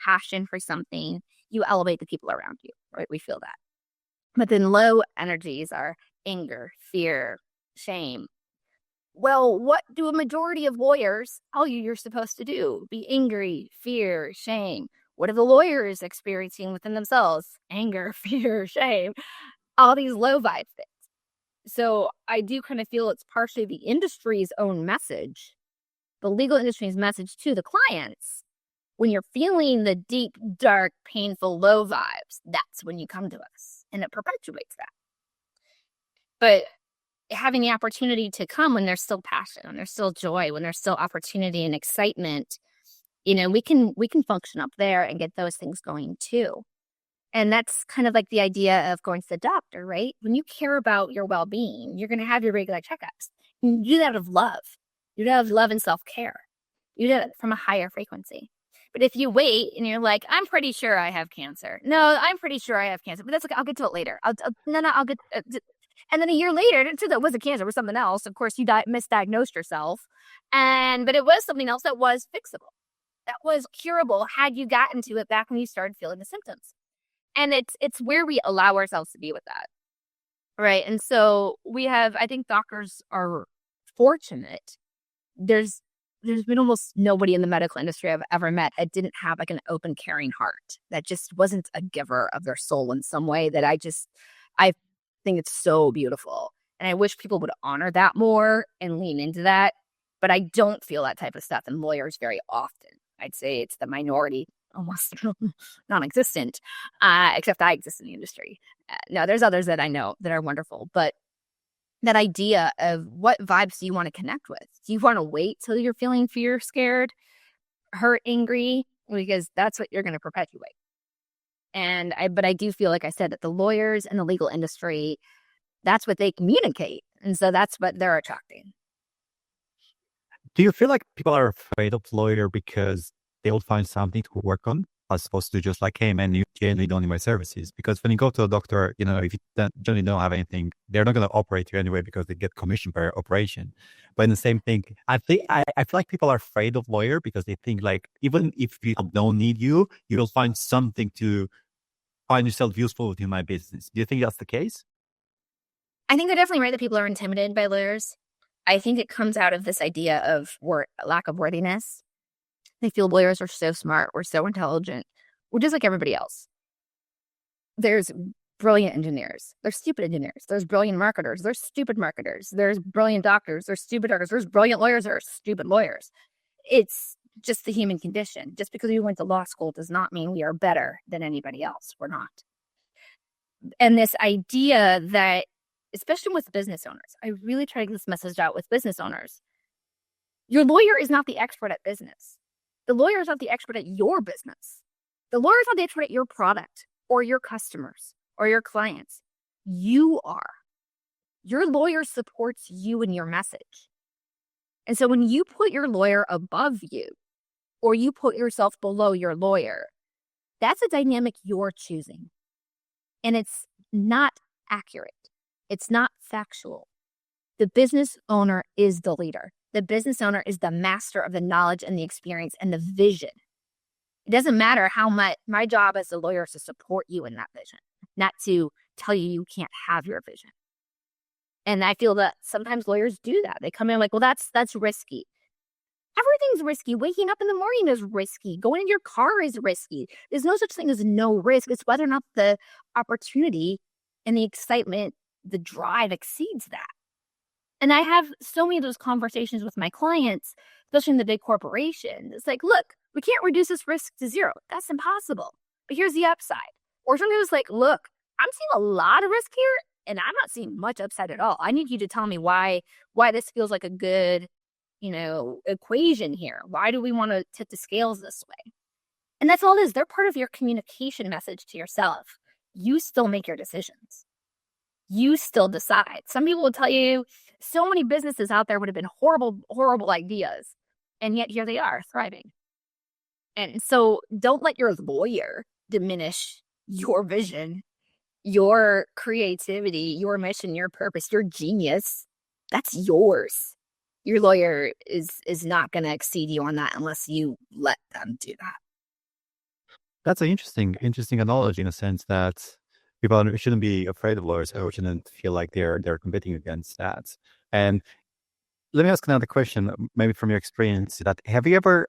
passion for something, you elevate the people around you, right? We feel that. But then low energies are anger, fear, shame. Well, what do a majority of lawyers tell you you're supposed to do? Be angry, fear, shame. What are the lawyers experiencing within themselves? Anger, fear, shame, all these low vibe things. So I do kind of feel it's partially the industry's own message, the legal industry's message to the clients. When you're feeling the deep, dark, painful, low vibes, that's when you come to us. And it perpetuates that. But having the opportunity to come when there's still passion, when there's still joy, when there's still opportunity and excitement, we can function up there and get those things going too. And that's kind of like the idea of going to the doctor, right? When you care about your well-being, you're going to have your regular checkups. You do that out of love. You'd have love and self-care. You'd have it from a higher frequency. But if you wait and you're like, I'm pretty sure I have cancer. No, I'm pretty sure I have cancer. But that's okay. I'll get to it later. I'll get. And then a year later, it turns out it wasn't cancer. It was something else. Of course, you misdiagnosed yourself. But it was something else that was fixable. That was curable had you gotten to it back when you started feeling the symptoms. And it's where we allow ourselves to be with that. Right. And so I think doctors are fortunate. There's been almost nobody in the medical industry I've ever met that didn't have like an open, caring heart, that just wasn't a giver of their soul in some way that I think it's so beautiful. And I wish people would honor that more and lean into that. But I don't feel that type of stuff in lawyers very often. I'd say it's the minority, almost non-existent, except I exist in the industry. No, there's others that I know that are wonderful. But that idea of what vibes do you want to connect with? Do you want to wait till you're feeling fear, scared, hurt, angry? Because that's what you're going to perpetuate. But I do feel, like I said, that the lawyers and the legal industry, that's what they communicate. And so that's what they're attracting. Do you feel like people are afraid of lawyer because they will find something to work on, as opposed to just like, hey man, you generally don't need my services? Because when you go to a doctor, if you generally don't have anything, they're not going to operate you anyway because they get commission per operation. But in the same thing, I feel like people are afraid of lawyer because they think like, even if people don't need you, you will find something to find yourself useful within my business. Do you think that's the case? I think they're definitely right that people are intimidated by lawyers. I think it comes out of this idea of lack of worthiness. They feel lawyers are so smart, we're so intelligent, we're just like everybody else. There's brilliant engineers, there's stupid engineers, there's brilliant marketers, there's stupid marketers, there's brilliant doctors, there's stupid doctors, there's brilliant lawyers, there's stupid lawyers. It's just the human condition. Just because we went to law school does not mean we are better than anybody else. We're not. And this idea that, especially with business owners, I really try to get this message out with business owners. Your lawyer is not the expert at business. The lawyer is not the expert at your business. The lawyer is not the expert at your product or your customers or your clients. You are. Your lawyer supports you and your message. And so when you put your lawyer above you or you put yourself below your lawyer, that's a dynamic you're choosing. And it's not accurate. It's not factual. The business owner is the leader. The business owner is the master of the knowledge and the experience and the vision. It doesn't matter how much. My job as a lawyer is to support you in that vision, not to tell you can't have your vision. And I feel that sometimes lawyers do that. They come in like, well, that's risky. Everything's risky. Waking up in the morning is risky. Going in your car is risky. There's no such thing as no risk. It's whether or not the opportunity and the excitement, the drive exceeds that. And I have so many of those conversations with my clients, especially in the big corporations. It's like, look, we can't reduce this risk to zero. That's impossible. But here's the upside. Or sometimes it's like, look, I'm seeing a lot of risk here, and I'm not seeing much upside at all. I need you to tell me why this feels like a good, equation here. Why do we want to tip the scales this way? And that's all it is. They're part of your communication message to yourself. You still make your decisions. You still decide. Some people will tell you so many businesses out there would have been horrible, horrible ideas. And yet here they are thriving. And so don't let your lawyer diminish your vision, your creativity, your mission, your purpose, your genius. That's yours. Your lawyer is not going to exceed you on that unless you let them do that. That's an interesting analogy in a sense that people shouldn't be afraid of lawyers or shouldn't feel like they're competing against that. And let me ask another question, maybe from your experience, that have you ever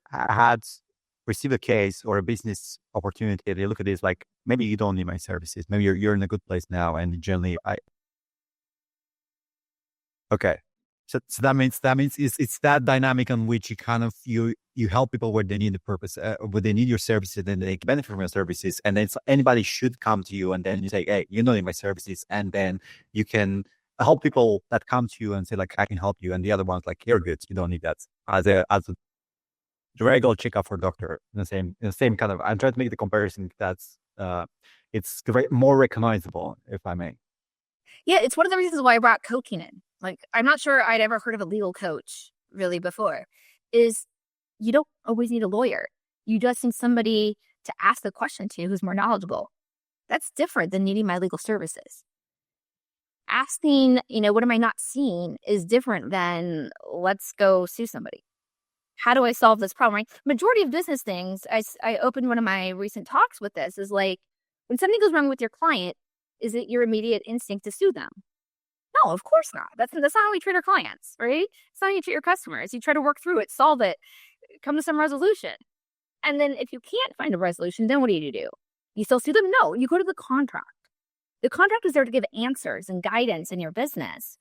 received a case or a business opportunity that you look at this like, maybe you don't need my services, maybe you're in a good place now, and generally okay. So that means it's that dynamic on which you kind of you help people where they need the purpose, where they need your services, and they can benefit from your services, and then anybody should come to you, and then you say, hey, you don't need my services, and then you can help people that come to you and say like, I can help you, and the other one's like, you're good, you don't need that, as a regular checkup for a doctor. In the same kind of, I'm trying to make the comparison that's it's more recognizable, if I may. Yeah, it's one of the reasons why I brought coaching in. Like, I'm not sure I'd ever heard of a legal coach really before, is you don't always need a lawyer. You just need somebody to ask the question to who's more knowledgeable. That's different than needing my legal services. Asking, what am I not seeing is different than let's go sue somebody. How do I solve this problem, right? Majority of business things, I opened one of my recent talks with this, is like, when something goes wrong with your client, is it your immediate instinct to sue them? No, of course not. That's not how we treat our clients, right? It's not how you treat your customers. You try to work through it, solve it, come to some resolution. And then if you can't find a resolution, then what do you do? You still sue them? No, you go to the contract. The contract is there to give answers and guidance in your business.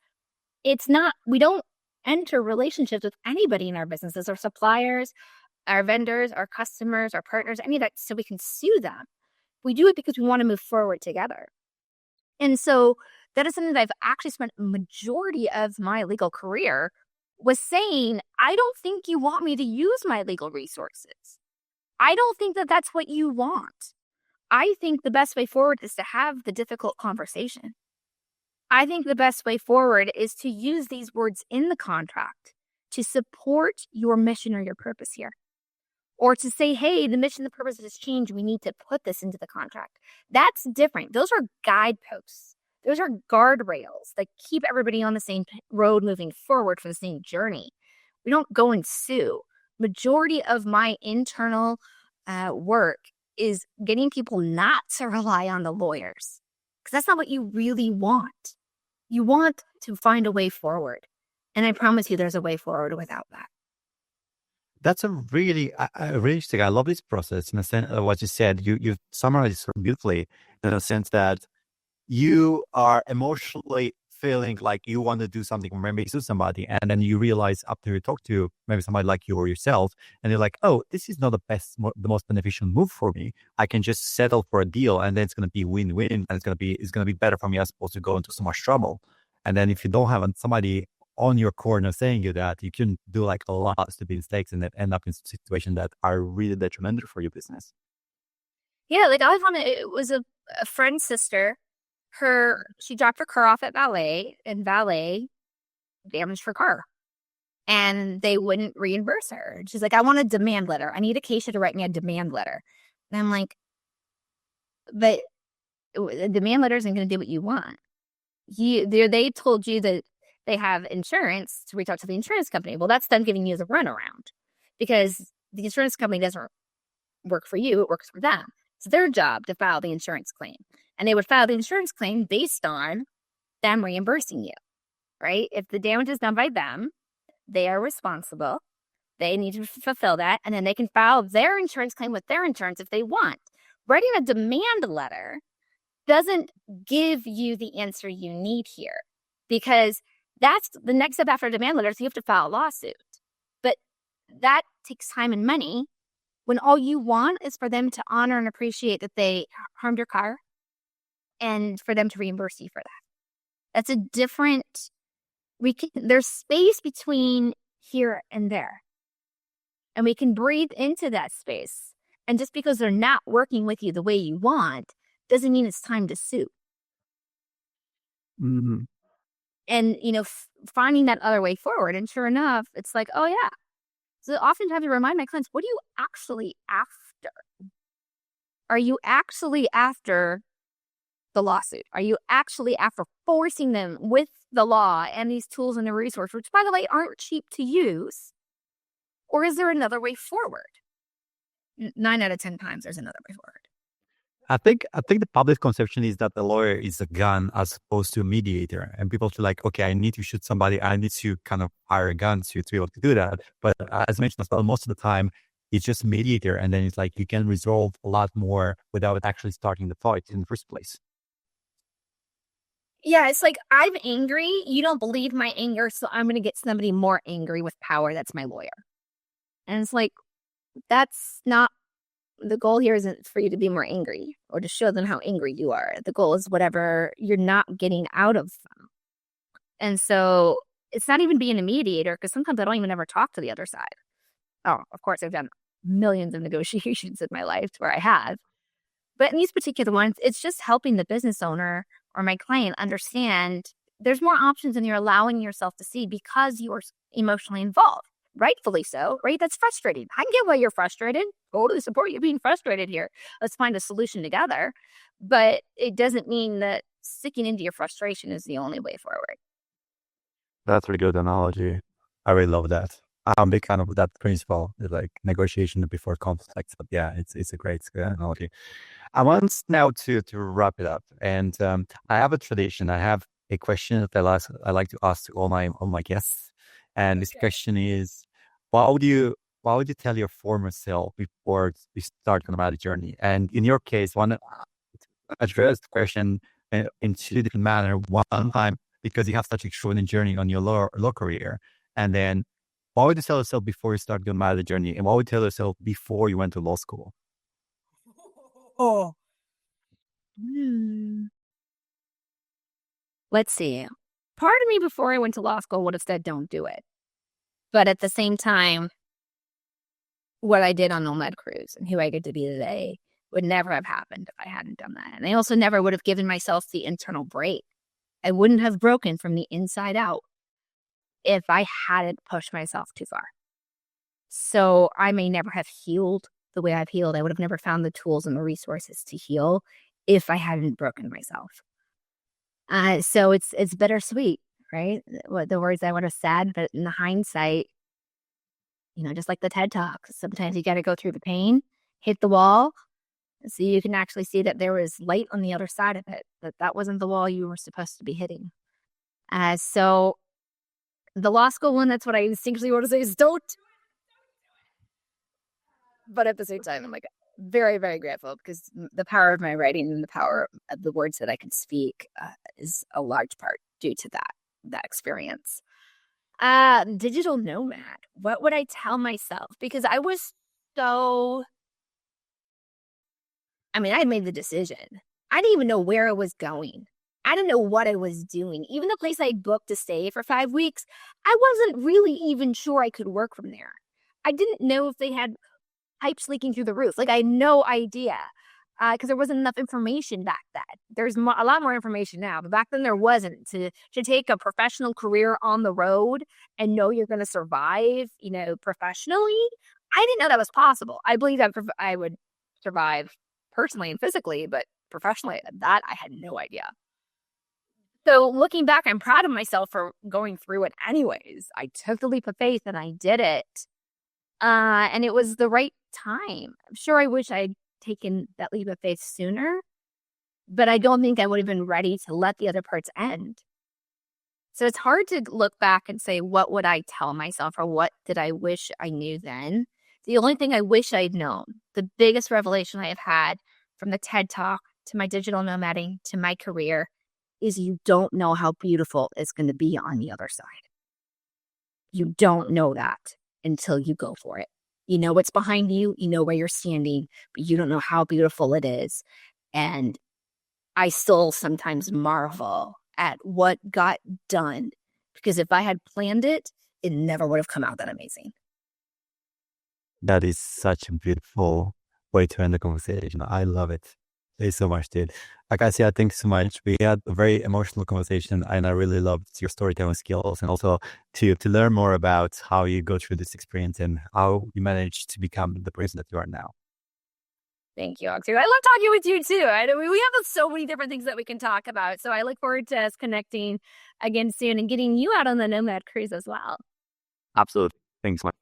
We don't enter relationships with anybody in our businesses, our suppliers, our vendors, our customers, our partners, any of that, so we can sue them. We do it because we want to move forward together. And so that is something that I've actually spent a majority of my legal career was saying, I don't think you want me to use my legal resources. I don't think that that's what you want. I think the best way forward is to have the difficult conversation. I think the best way forward is to use these words in the contract to support your mission or your purpose here. Or to say, hey, the mission, the purpose has changed. We need to put this into the contract. That's different. Those are guideposts. Those are guardrails that keep everybody on the same road moving forward for the same journey. We don't go and sue. Majority of my internal work is getting people not to rely on the lawyers, because that's not what you really want. You want to find a way forward. And I promise you there's a way forward without that. That's a really interesting. I love this process in the sense of what you said. You summarized it so beautifully in the sense that you are emotionally feeling like you want to do something, maybe to somebody, and then you realize after you talk to maybe somebody like you or yourself, and you're like, oh, this is not the most beneficial move for me. I can just settle for a deal, and then it's going to be win-win, and it's going to be better for me as opposed to go into so much trouble. And then if you don't have somebody on your corner saying you that, you can do like a lot of stupid mistakes and then end up in situations that are really detrimental for your business. Yeah, like I found it was a friend's sister. She dropped her car off at valet, and valet damaged her car, and they wouldn't reimburse her. And she's like, I want a demand letter. I need Acacia to write me a demand letter. And I'm like, but a demand letter isn't going to do what you want. They told you that they have insurance to reach out to the insurance company. Well, that's them giving you the runaround, because the insurance company doesn't work for you. It works for them. It's their job to file the insurance claim. And they would file the insurance claim based on them reimbursing you, right? If the damage is done by them, they are responsible. They need to fulfill that. And then they can file their insurance claim with their insurance if they want. Writing a demand letter doesn't give you the answer you need here, because that's the next step after a demand letter. So you have to file a lawsuit. But that takes time and money when all you want is for them to honor and appreciate that they harmed your car, and for them to reimburse you for that. That's a different, there's space between here and there. And we can breathe into that space. And just because they're not working with you the way you want, doesn't mean it's time to sue. Mm-hmm. And, finding that other way forward. And sure enough, it's like, oh yeah. So oftentimes I remind my clients, what are you actually after? Are you actually after the lawsuit? Are you actually after forcing them with the law and these tools and the resources, which by the way aren't cheap to use? Or is there another way forward? 9 out of 10 times there's another way forward. I think the public conception is that the lawyer is a gun as opposed to a mediator, and people feel like, okay, I need to shoot somebody, I need to kind of hire a gun to be able to do that. But as mentioned as well, most of the time it's just a mediator, and then it's like you can resolve a lot more without actually starting the fight in the first place. Yeah, it's like, I'm angry. You don't believe my anger, so I'm going to get somebody more angry with power. That's my lawyer. And it's like, that's not, the goal here isn't for you to be more angry or to show them how angry you are. The goal is whatever you're not getting out of them. And so it's not even being a mediator, because sometimes I don't even ever talk to the other side. Oh, of course, I've done millions of negotiations in my life where I have. But in these particular ones, it's just helping the business owner or my client understand there's more options than you're allowing yourself to see, because you are emotionally involved. Rightfully so, right? That's frustrating. I get why you're frustrated. Totally support you being frustrated here. Let's find a solution together. But it doesn't mean that sticking into your frustration is the only way forward. That's a really good analogy. I really love that. I'm a big fan of that principle, like negotiation before conflict. But yeah, it's a great analogy. I want now to wrap it up, and I have a tradition. I have a question that I like to ask to all my guests, and this question is, what would you tell your former self before you start on a journey? And in your case, one address the question in two different manner. One time because you have such extraordinary journey on your law career, and then what would you tell yourself before you start your marriage journey, and what would you tell yourself before you went to law school? Oh. Let's see. Part of me before I went to law school would have said, don't do it. But at the same time, what I did on Nomad Cruise and who I get to be today would never have happened if I hadn't done that. And I also never would have given myself the internal break. I wouldn't have broken from the inside out if I hadn't pushed myself too far. So I may never have healed the way I've healed. I would have never found the tools and the resources to heal if I hadn't broken myself. So it's bittersweet, right? What the words I would have said, but in the hindsight, just like the TED Talk, sometimes you got to go through the pain, hit the wall, so you can actually see that there was light on the other side of it, that wasn't the wall you were supposed to be hitting. So the law school one, that's what I instinctually want to say is don't. But at the same time, I'm like very, very grateful because the power of my writing and the power of the words that I can speak is a large part due to that experience. Digital nomad. What would I tell myself? Because I was I had made the decision. I didn't even know where I was going. I didn't know what I was doing. Even the place I booked to stay for 5 weeks, I wasn't really even sure I could work from there. I didn't know if they had pipes leaking through the roof. Like, I had no idea because there wasn't enough information back then. There's a lot more information now, but back then there wasn't. To take a professional career on the road and know you're going to survive, professionally, I didn't know that was possible. I believe that I would survive personally and physically, but professionally, that I had no idea. So looking back, I'm proud of myself for going through it anyways. I took the leap of faith and I did it. And it was the right time. I'm sure I wish I'd taken that leap of faith sooner, but I don't think I would have been ready to let the other parts end. So it's hard to look back and say, what would I tell myself or what did I wish I knew then? The only thing I wish I'd known, the biggest revelation I have had from the TED Talk to my digital nomading to my career is you don't know how beautiful it's going to be on the other side. You don't know that until you go for it. You know what's behind you, you know where you're standing, but you don't know how beautiful it is. And I still sometimes marvel at what got done, because if I had planned it, it never would have come out that amazing. That is such a beautiful way to end the conversation. I love it. Thanks so much, dude. Acacia, thanks so much. We had a very emotional conversation and I really loved your storytelling skills and also to learn more about how you go through this experience and how you managed to become the person that you are now. Thank you, Oxford. I love talking with you too. We have so many different things that we can talk about. So I look forward to us connecting again soon and getting you out on the Nomad cruise as well. Absolutely. Thanks so much.